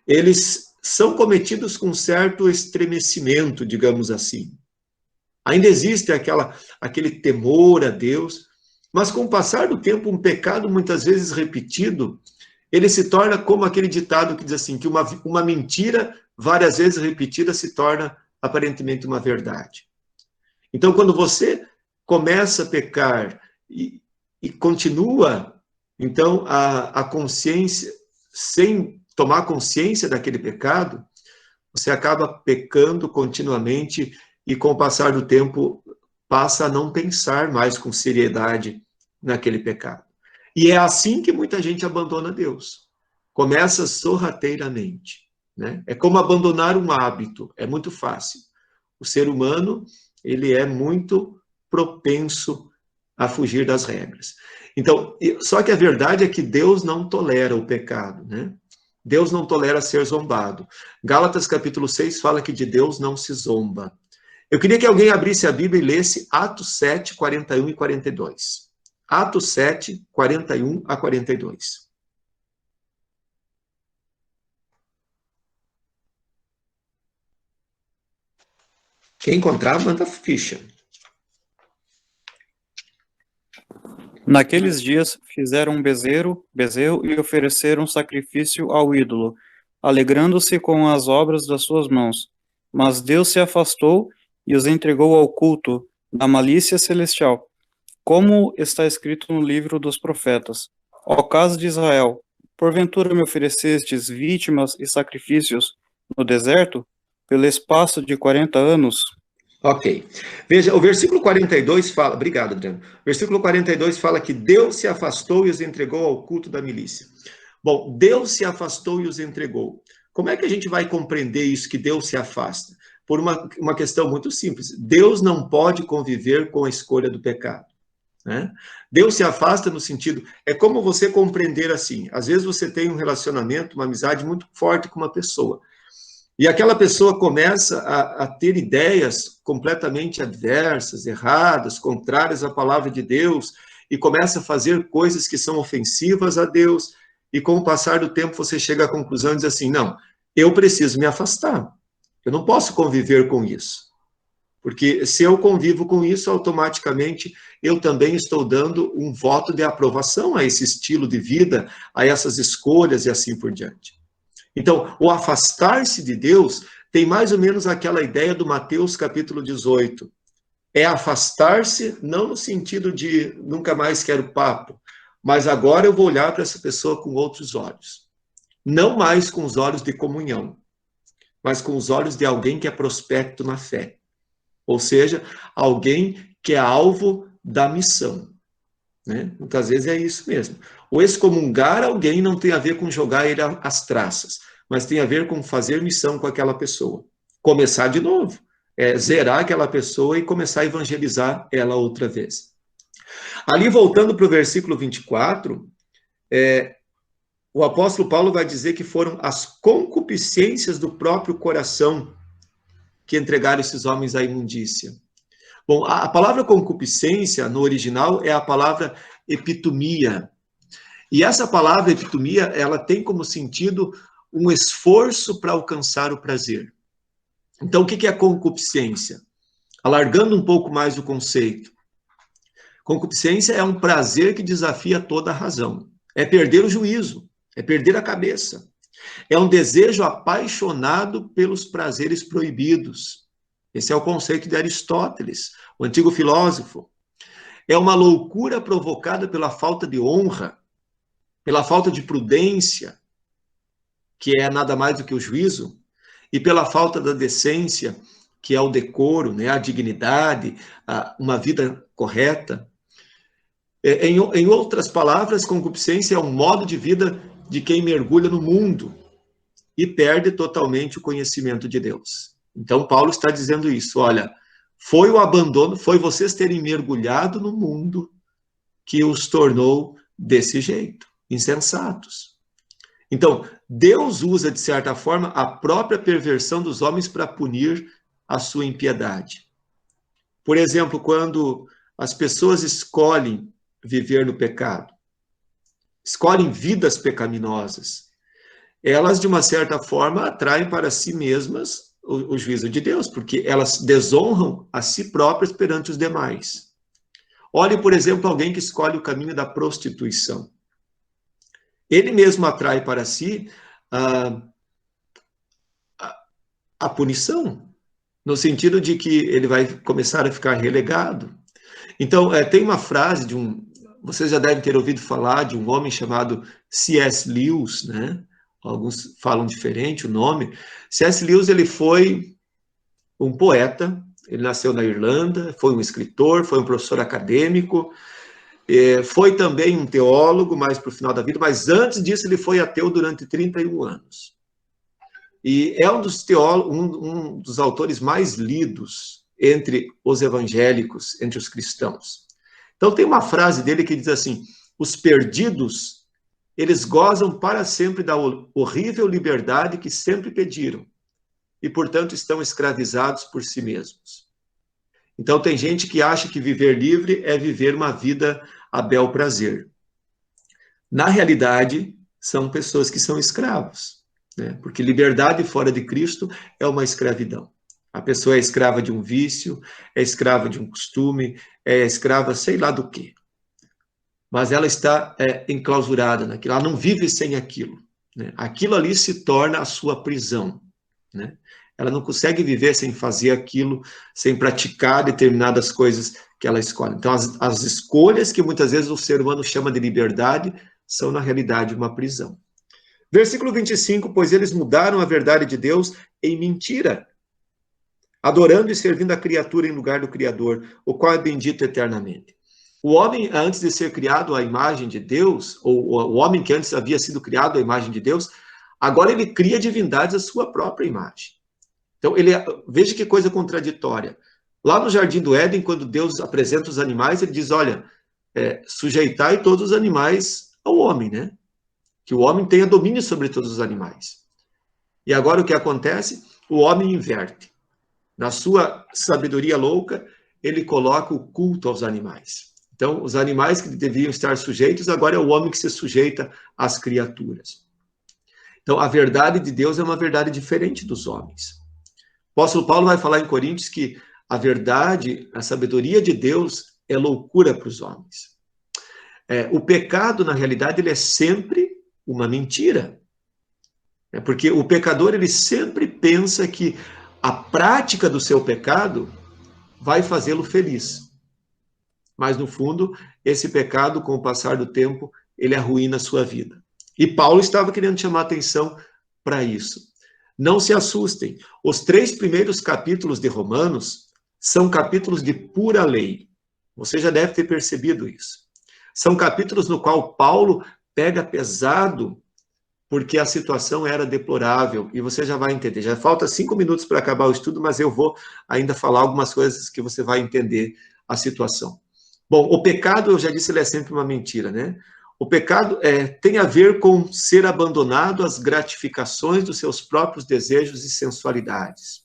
Eles são cometidos com certo estremecimento, digamos assim. Ainda existe aquele temor a Deus, mas com o passar do tempo, um pecado muitas vezes repetido, ele se torna como aquele ditado que diz assim, que uma mentira várias vezes repetida se torna aparentemente uma verdade. Então, quando você começa a pecar e continua, então, a consciência, sem tomar consciência daquele pecado, você acaba pecando continuamente e, com o passar do tempo, passa a não pensar mais com seriedade naquele pecado. E é assim que muita gente abandona Deus. Começa sorrateiramente. Né? É como abandonar um hábito, é muito fácil. O ser humano, ele é muito propenso a fugir das regras. Então, só que a verdade é que Deus não tolera o pecado, né? Deus não tolera ser zombado. Gálatas capítulo 6 fala que de Deus não se zomba. Eu queria que alguém abrisse a Bíblia e lesse Atos 7, 41 e 42. Atos 7, 41 a 42. Quem encontrar, manda ficha. Naqueles dias fizeram um bezerro e ofereceram sacrifício ao ídolo, alegrando-se com as obras das suas mãos. Mas Deus se afastou e os entregou ao culto da malícia celestial, como está escrito no livro dos profetas. Ó casa de Israel, porventura me oferecestes vítimas e sacrifícios no deserto, pelo espaço de 40 anos? Ok. Veja, o versículo 42 fala... Obrigado, Adriano. O versículo 42 fala que Deus se afastou e os entregou ao culto da milícia. Bom, Deus se afastou e os entregou. Como é que a gente vai compreender isso, que Deus se afasta? Por uma questão muito simples. Deus não pode conviver com a escolha do pecado. Né? Deus se afasta no sentido... É como você compreender assim. Às vezes você tem um relacionamento, uma amizade muito forte com uma pessoa. E aquela pessoa começa a ter ideias completamente adversas, erradas, contrárias à palavra de Deus, e começa a fazer coisas que são ofensivas a Deus, e com o passar do tempo você chega à conclusão e diz assim, não, eu preciso me afastar, eu não posso conviver com isso, porque se eu convivo com isso, automaticamente eu também estou dando um voto de aprovação a esse estilo de vida, a essas escolhas e assim por diante. Então, o afastar-se de Deus tem mais ou menos aquela ideia do Mateus capítulo 18. É afastar-se, não no sentido de nunca mais quero papo, mas agora eu vou olhar para essa pessoa com outros olhos. Não mais com os olhos de comunhão, mas com os olhos de alguém que é prospecto na fé. Ou seja, alguém que é alvo da missão. Né? Muitas vezes é isso mesmo. O excomungar alguém não tem a ver com jogar ele às traças, mas tem a ver com fazer missão com aquela pessoa. Começar de novo, zerar aquela pessoa e começar a evangelizar ela outra vez. Ali, voltando para o versículo 24, o apóstolo Paulo vai dizer que foram as concupiscências do próprio coração que entregaram esses homens à imundícia. Bom, a palavra concupiscência, no original, é a palavra epitomia. E essa palavra epitomia, ela tem como sentido um esforço para alcançar o prazer. Então, o que é concupiscência? Alargando um pouco mais o conceito. Concupiscência é um prazer que desafia toda a razão. É perder o juízo, é perder a cabeça. É um desejo apaixonado pelos prazeres proibidos. Esse é o conceito de Aristóteles, o antigo filósofo. É uma loucura provocada pela falta de honra, pela falta de prudência, que é nada mais do que o juízo, e pela falta da decência, que é o decoro, né, a dignidade, uma vida correta. Em outras palavras, concupiscência é um modo de vida de quem mergulha no mundo e perde totalmente o conhecimento de Deus. Então, Paulo está dizendo isso, olha, foi o abandono, foi vocês terem mergulhado no mundo que os tornou desse jeito, insensatos. Então, Deus usa, de certa forma, a própria perversão dos homens para punir a sua impiedade. Por exemplo, quando as pessoas escolhem viver no pecado, escolhem vidas pecaminosas, elas, de uma certa forma, atraem para si mesmas o juízo de Deus, porque elas desonram a si próprias perante os demais. Olhe, por exemplo, alguém que escolhe o caminho da prostituição. Ele mesmo atrai para si a punição, no sentido de que ele vai começar a ficar relegado. Então, tem uma frase de vocês já devem ter ouvido falar de um homem chamado C.S. Lewis, né? Alguns falam diferente o nome. C.S. Lewis, ele foi um poeta, ele nasceu na Irlanda, foi um escritor, foi um professor acadêmico, foi também um teólogo, mais para o final da vida, mas antes disso ele foi ateu durante 31 anos. E é um dos autores mais lidos entre os evangélicos, entre os cristãos. Então tem uma frase dele que diz assim: os perdidos, eles gozam para sempre da horrível liberdade que sempre pediram e, portanto, estão escravizados por si mesmos. Então tem gente que acha que viver livre é viver uma vida a bel prazer. Na realidade, são pessoas que são escravos, né? Porque liberdade fora de Cristo é uma escravidão. A pessoa é escrava de um vício, é escrava de um costume, é escrava sei lá do quê. Mas ela está enclausurada naquilo, ela não vive sem aquilo, né? Aquilo ali se torna a sua prisão, né? Ela não consegue viver sem fazer aquilo, sem praticar determinadas coisas que ela escolhe. Então, as escolhas que muitas vezes o ser humano chama de liberdade são, na realidade, uma prisão. Versículo 25, pois eles mudaram a verdade de Deus em mentira, adorando e servindo a criatura em lugar do Criador, o qual é bendito eternamente. O homem, antes de ser criado à imagem de Deus, ou o homem que antes havia sido criado à imagem de Deus, agora ele cria divindades à sua própria imagem. Então, veja que coisa contraditória. Lá no Jardim do Éden, quando Deus apresenta os animais, ele diz, olha, sujeitai todos os animais ao homem, né? Que o homem tenha domínio sobre todos os animais. E agora o que acontece? O homem inverte. Na sua sabedoria louca, ele coloca o culto aos animais. Então, os animais que deviam estar sujeitos, agora é o homem que se sujeita às criaturas. Então, a verdade de Deus é uma verdade diferente dos homens. O apóstolo Paulo vai falar em Coríntios que a verdade, a sabedoria de Deus é loucura para os homens. O pecado, na realidade, ele é sempre uma mentira. Porque o pecador, ele sempre pensa que a prática do seu pecado vai fazê-lo feliz. Mas, no fundo, esse pecado, com o passar do tempo, ele arruína a sua vida. E Paulo estava querendo chamar a atenção para isso. Não se assustem. Os 3 primeiros capítulos de Romanos são capítulos de pura lei. Você já deve ter percebido isso. São capítulos no qual Paulo pega pesado porque a situação era deplorável. E você já vai entender. Já falta 5 minutos para acabar o estudo, mas eu vou ainda falar algumas coisas que você vai entender a situação. Bom, o pecado, eu já disse, ele é sempre uma mentira, né? O pecado tem a ver com ser abandonado às gratificações dos seus próprios desejos e sensualidades.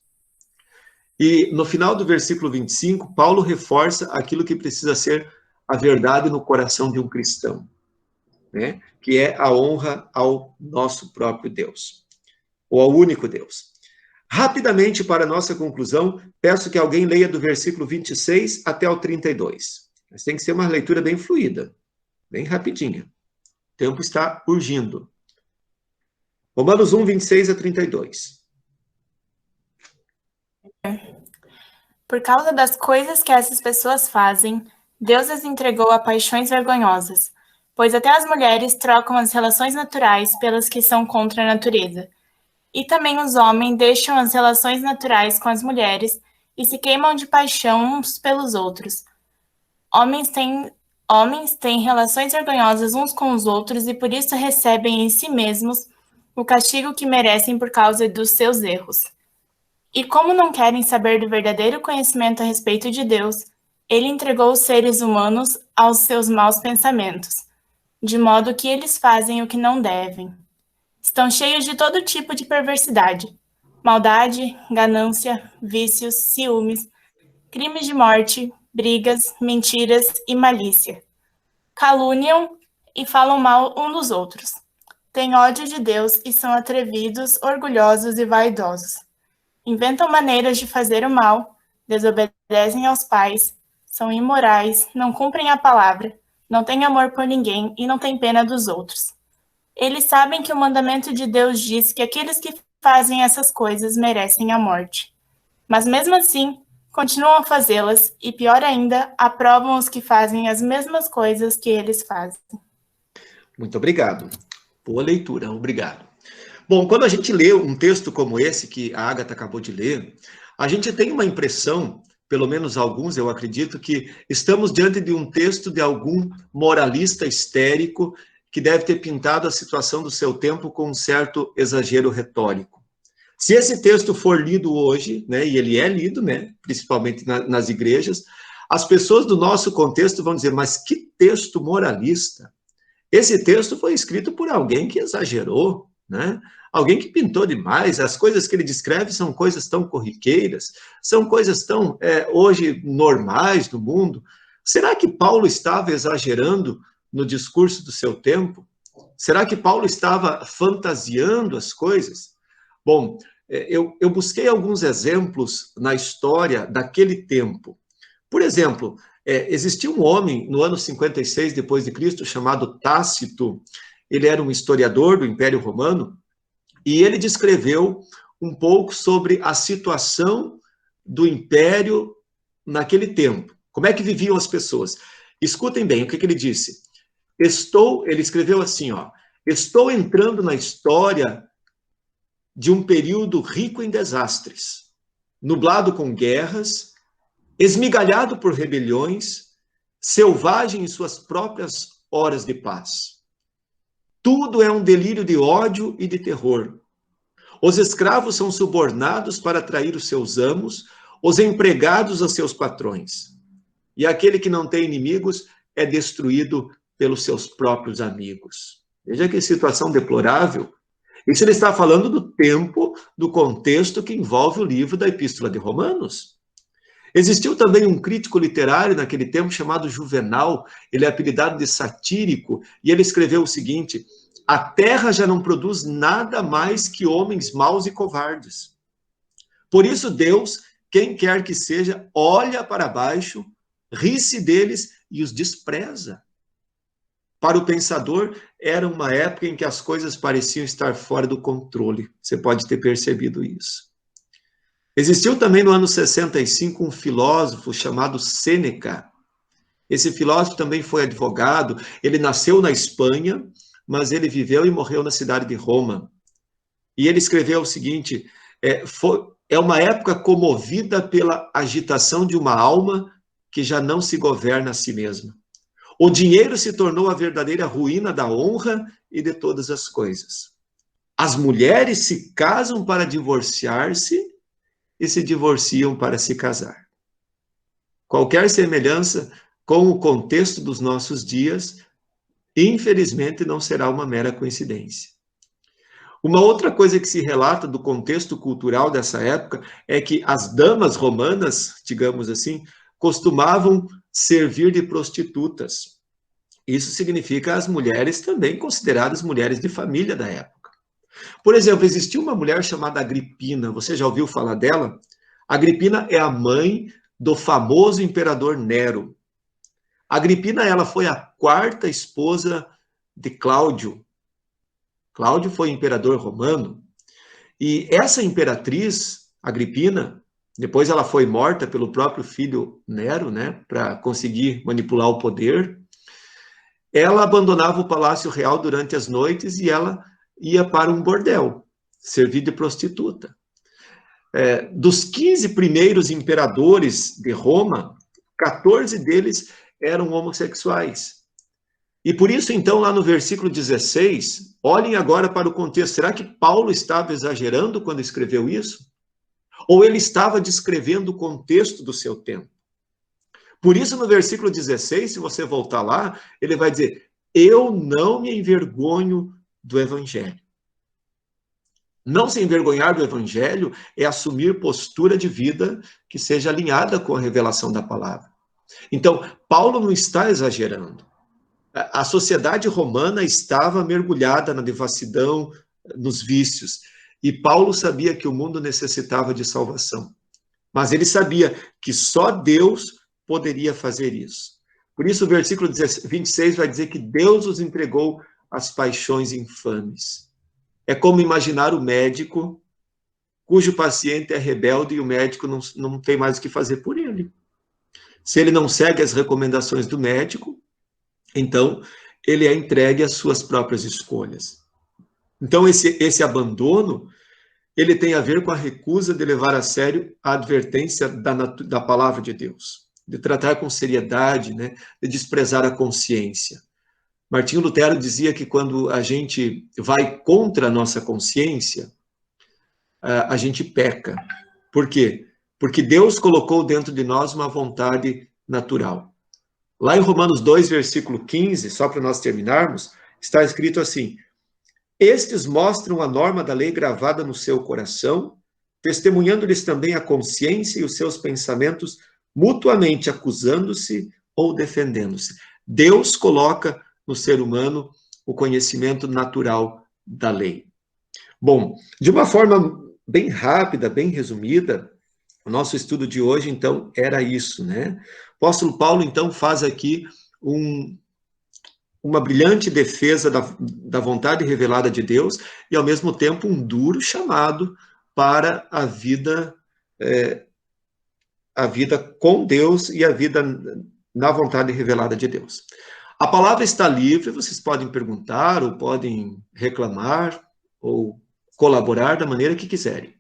E no final do versículo 25, Paulo reforça aquilo que precisa ser a verdade no coração de um cristão, né? Que é a honra ao nosso próprio Deus, ou ao único Deus. Rapidamente, para a nossa conclusão, peço que alguém leia do versículo 26 até o 32. Mas tem que ser uma leitura bem fluida, bem rapidinha. O tempo está urgindo. Romanos 1, 26 a 32. Por causa das coisas que essas pessoas fazem, Deus as entregou a paixões vergonhosas, pois até as mulheres trocam as relações naturais pelas que são contra a natureza. E também os homens deixam as relações naturais com as mulheres e se queimam de paixão uns pelos outros. Homens têm relações vergonhosas uns com os outros e por isso recebem em si mesmos o castigo que merecem por causa dos seus erros. E como não querem saber do verdadeiro conhecimento a respeito de Deus, ele entregou os seres humanos aos seus maus pensamentos, de modo que eles fazem o que não devem. Estão cheios de todo tipo de perversidade, maldade, ganância, vícios, ciúmes, crimes de morte, brigas, mentiras e malícia. Caluniam e falam mal um dos outros. Têm ódio de Deus e são atrevidos, orgulhosos e vaidosos. Inventam maneiras de fazer o mal, desobedecem aos pais, são imorais, não cumprem a palavra, não têm amor por ninguém e não têm pena dos outros. Eles sabem que o mandamento de Deus diz que aqueles que fazem essas coisas merecem a morte. Mas mesmo assim, continuam a fazê-las e, pior ainda, aprovam os que fazem as mesmas coisas que eles fazem. Muito obrigado. Boa leitura, obrigado. Bom, quando a gente lê um texto como esse que a Agatha acabou de ler, a gente tem uma impressão, pelo menos alguns, eu acredito, que estamos diante de um texto de algum moralista histérico que deve ter pintado a situação do seu tempo com um certo exagero retórico. Se esse texto for lido hoje, né, e ele é lido, né, principalmente nas igrejas, as pessoas do nosso contexto vão dizer, mas que texto moralista! Esse texto foi escrito por alguém que exagerou, né? Alguém que pintou demais, as coisas que ele descreve são coisas tão corriqueiras, são coisas tão, hoje, normais do mundo. Será que Paulo estava exagerando no discurso do seu tempo? Será que Paulo estava fantasiando as coisas? Bom, eu busquei alguns exemplos na história daquele tempo. Por exemplo, existia um homem no ano 56 depois de Cristo chamado Tácito. Ele era um historiador do Império Romano e ele descreveu um pouco sobre a situação do Império naquele tempo. Como é que viviam as pessoas? Escutem bem o que ele disse. Ele escreveu assim, ó, estou entrando na história de um período rico em desastres, nublado com guerras, esmigalhado por rebeliões, selvagem em suas próprias horas de paz. Tudo é um delírio de ódio e de terror. Os escravos são subornados para atrair os seus amos, os empregados aos seus patrões. E aquele que não tem inimigos é destruído pelos seus próprios amigos. Veja que situação deplorável. Isso ele está falando do tempo, do contexto que envolve o livro da Epístola de Romanos. Existiu também um crítico literário naquele tempo chamado Juvenal, ele é apelidado de satírico, e ele escreveu o seguinte, a terra já não produz nada mais que homens maus e covardes. Por isso Deus, quem quer que seja, olha para baixo, ri-se deles e os despreza. Para o pensador, era uma época em que as coisas pareciam estar fora do controle. Você pode ter percebido isso. Existiu também no ano 65 um filósofo chamado Sêneca. Esse filósofo também foi advogado, ele nasceu na Espanha, mas ele viveu e morreu na cidade de Roma. E ele escreveu o seguinte, é uma época comovida pela agitação de uma alma que já não se governa a si mesma. O dinheiro se tornou a verdadeira ruína da honra e de todas as coisas. As mulheres se casam para divorciar-se e se divorciam para se casar. Qualquer semelhança com o contexto dos nossos dias, infelizmente não será uma mera coincidência. Uma outra coisa que se relata do contexto cultural dessa época é que as damas romanas, digamos assim, costumavam servir de prostitutas. Isso significa as mulheres também consideradas mulheres de família da época. Por exemplo, existia uma mulher chamada Agripina, você já ouviu falar dela? Agripina é a mãe do famoso imperador Nero. Agripina, ela foi a quarta esposa de Cláudio. Cláudio foi imperador romano, e essa imperatriz, Agripina, depois ela foi morta pelo próprio filho Nero, né, para conseguir manipular o poder. Ela abandonava o palácio real durante as noites e ela ia para um bordel, servir de prostituta. Dos 15 primeiros imperadores de Roma, 14 deles eram homossexuais. E por isso, então, lá no versículo 16, olhem agora para o contexto. Será que Paulo estava exagerando quando escreveu isso? Ou ele estava descrevendo o contexto do seu tempo? Por isso, no versículo 16, se você voltar lá, ele vai dizer: eu não me envergonho do evangelho. Não se envergonhar do evangelho é assumir postura de vida que seja alinhada com a revelação da palavra. Então, Paulo não está exagerando. A sociedade romana estava mergulhada na devassidão, nos vícios. E Paulo sabia que o mundo necessitava de salvação. Mas ele sabia que só Deus poderia fazer isso. Por isso, o versículo 26 vai dizer que Deus os entregou às paixões infames. É como imaginar o médico cujo paciente é rebelde e o médico não tem mais o que fazer por ele. Se ele não segue as recomendações do médico, então ele é entregue às suas próprias escolhas. Então esse abandono, ele tem a ver com a recusa de levar a sério a advertência da palavra de Deus, de tratar com seriedade, né, de desprezar a consciência. Martinho Lutero dizia que quando a gente vai contra a nossa consciência, a gente peca. Por quê? Porque Deus colocou dentro de nós uma vontade natural. Lá em Romanos 2, versículo 15, só para nós terminarmos, está escrito assim: estes mostram a norma da lei gravada no seu coração, testemunhando-lhes também a consciência e os seus pensamentos, mutuamente acusando-se ou defendendo-se. Deus coloca no ser humano o conhecimento natural da lei. Bom, de uma forma bem rápida, bem resumida, o nosso estudo de hoje, então, era isso, né? O apóstolo Paulo, então, faz aqui uma brilhante defesa da vontade revelada de Deus e, ao mesmo tempo, um duro chamado para a vida com Deus e a vida na vontade revelada de Deus. A palavra está livre, vocês podem perguntar, ou podem reclamar, ou colaborar da maneira que quiserem.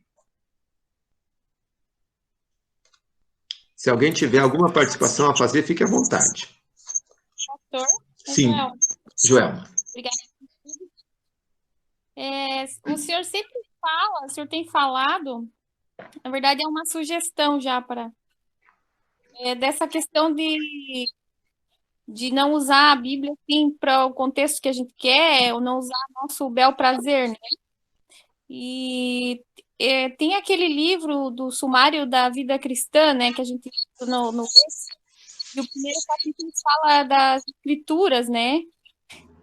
Se alguém tiver alguma participação a fazer, fique à vontade. Pastor? Sim, Joelma. Obrigada. O senhor sempre fala, o senhor tem falado, na verdade é uma sugestão já para dessa questão de não usar a Bíblia assim para o contexto que a gente quer, ou não usar nosso bel prazer, né? E tem aquele livro do Sumário da Vida Cristã, né, que a gente viu no e o primeiro capítulo fala das escrituras, né?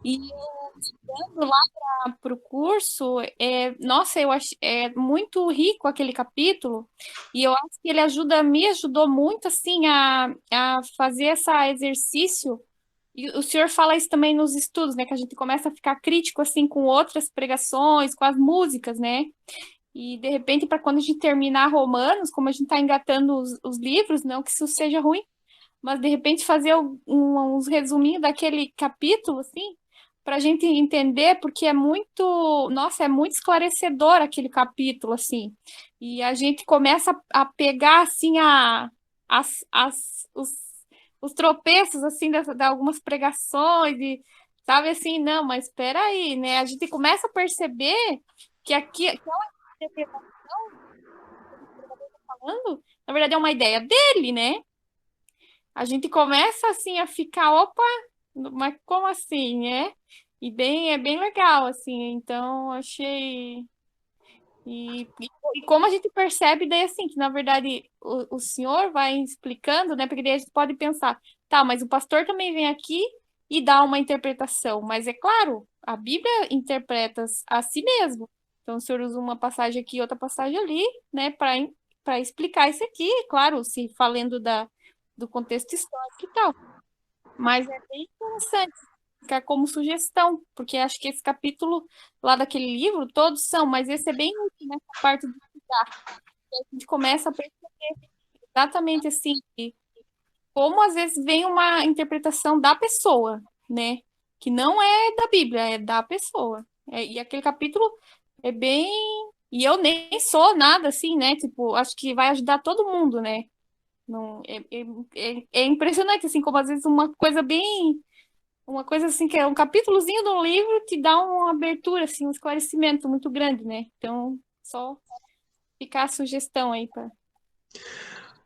E eu estudando lá para o curso, nossa, eu acho muito rico aquele capítulo, e eu acho que ele me ajudou muito assim a fazer esse exercício. E o senhor fala isso também nos estudos, né? Que a gente começa a ficar crítico assim com outras pregações, com as músicas, né? E de repente, para quando a gente terminar Romanos, como a gente está engatando os livros, não que isso seja ruim, mas de repente fazer uns resuminhos daquele capítulo, assim, para a gente entender, porque é muito esclarecedor aquele capítulo, assim. E a gente começa a pegar, assim, os tropeços, assim, de algumas pregações, e sabe, assim, não, mas espera aí, né? A gente começa a perceber que aquela interpretação que o falando, na verdade, é uma ideia dele, né? a gente começa assim a ficar, opa, mas como assim, né? É bem legal, assim, então achei. E como a gente percebe daí assim, que na verdade o senhor vai explicando, né? Porque daí a gente pode pensar, tá, mas o pastor também vem aqui e dá uma interpretação, mas é claro, a Bíblia interpreta a si mesmo. Então o senhor usa uma passagem aqui, outra passagem ali, né, para explicar isso aqui, claro, se falando do contexto histórico e tal. Mas é bem interessante ficar como sugestão, porque acho que esse capítulo lá daquele livro, todos são, mas esse é bem útil nessa parte de estudar. A gente começa a perceber exatamente assim, como às vezes vem uma interpretação da pessoa, né? Que não é da Bíblia, é da pessoa. E aquele capítulo é bem. E eu nem sou nada assim, né? Tipo, acho que vai ajudar todo mundo, né? Não, é impressionante, assim, como às vezes uma coisa assim, que é um capítulozinho de um livro, te dá uma abertura, assim, um esclarecimento muito grande, né? Então, só ficar a sugestão aí para.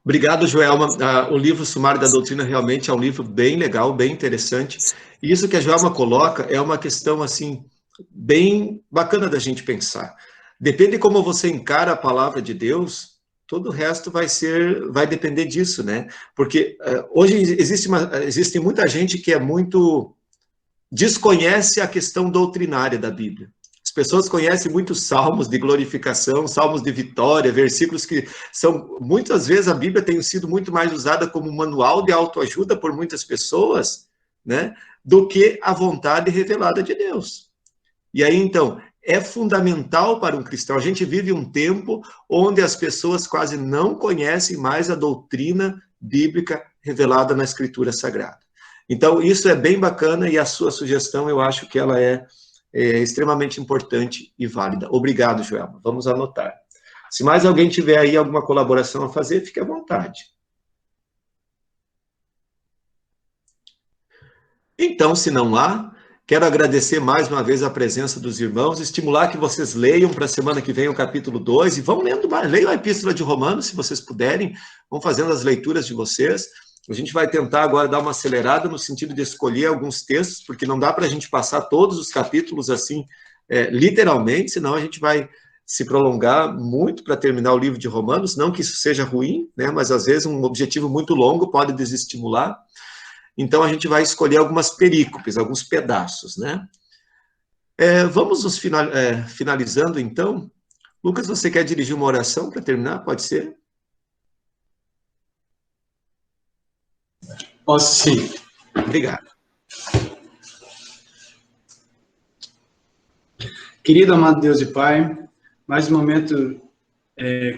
Obrigado, Joelma. O livro Sumário da Doutrina realmente é um livro bem legal, bem interessante. E isso que a Joelma coloca é uma questão, assim, bem bacana da gente pensar. Depende de como você encara a palavra de Deus, todo o resto vai depender disso, né? Porque hoje existe muita gente que desconhece a questão doutrinária da Bíblia. As pessoas conhecem muitos salmos de glorificação, salmos de vitória, versículos que são, muitas vezes a Bíblia tem sido muito mais usada como manual de autoajuda por muitas pessoas, né, do que a vontade revelada de Deus. E aí, então, é fundamental para um cristão. A gente vive um tempo onde as pessoas quase não conhecem mais a doutrina bíblica revelada na Escritura Sagrada. Então, isso é bem bacana e a sua sugestão, eu acho que ela é extremamente importante e válida. Obrigado, Joelma. Vamos anotar. Se mais alguém tiver aí alguma colaboração a fazer, fique à vontade. Então, se não há, quero agradecer mais uma vez a presença dos irmãos, estimular que vocês leiam para a semana que vem o capítulo 2 e vão lendo mais. Leiam a Epístola de Romanos, se vocês puderem, vão fazendo as leituras de vocês. A gente vai tentar agora dar uma acelerada no sentido de escolher alguns textos, porque não dá para a gente passar todos os capítulos assim, literalmente, senão a gente vai se prolongar muito para terminar o livro de Romanos, não que isso seja ruim, né, mas às vezes um objetivo muito longo pode desestimular. Então a gente vai escolher algumas perícopes, alguns pedaços, né? Vamos nos finalizando então. Lucas, você quer dirigir uma oração para terminar? Pode ser? Posso sim. Obrigado. Querido amado Deus e Pai, mais um momento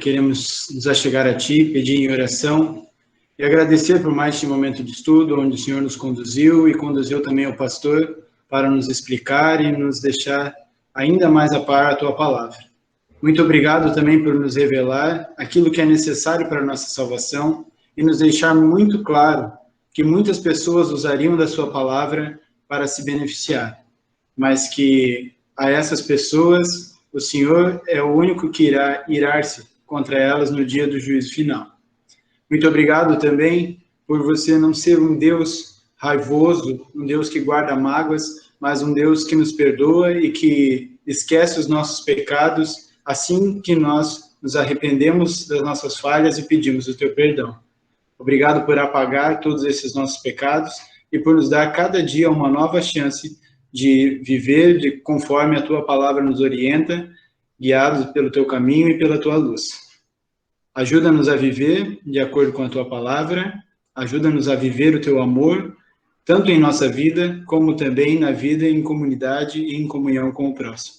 queremos nos achegar a Ti, pedir em oração e agradecer por mais este momento de estudo, onde o Senhor nos conduziu e conduziu também o pastor para nos explicar e nos deixar ainda mais a par a Tua palavra. Muito obrigado também por nos revelar aquilo que é necessário para a nossa salvação e nos deixar muito claro que muitas pessoas usariam da sua palavra para se beneficiar, mas que a essas pessoas o Senhor é o único que irá irar-se contra elas no dia do juízo final. Muito obrigado também por você não ser um Deus raivoso, um Deus que guarda mágoas, mas um Deus que nos perdoa e que esquece os nossos pecados assim que nós nos arrependemos das nossas falhas e pedimos o teu perdão. Obrigado por apagar todos esses nossos pecados e por nos dar cada dia uma nova chance de viver conforme a Tua palavra nos orienta, guiados pelo Teu caminho e pela Tua luz. Ajuda-nos a viver de acordo com a Tua palavra, ajuda-nos a viver o Teu amor, tanto em nossa vida, como também na vida em comunidade e em comunhão com o próximo.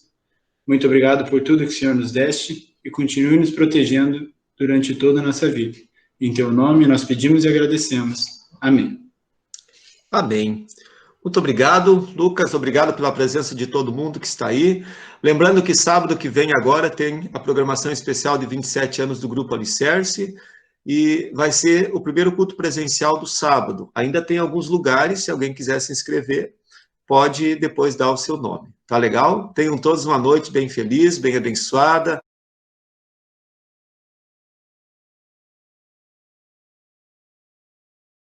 Muito obrigado por tudo que o Senhor nos deste e continue nos protegendo durante toda a nossa vida. Em Teu nome nós pedimos e agradecemos. Amém. Amém. Muito obrigado, Lucas, obrigado pela presença de todo mundo que está aí. Lembrando que sábado que vem agora tem a programação especial de 27 anos do Grupo Alicerce e vai ser o primeiro culto presencial do sábado. Ainda tem alguns lugares, se alguém quiser se inscrever, pode depois dar o seu nome. Tá legal? Tenham todos uma noite bem feliz, bem abençoada.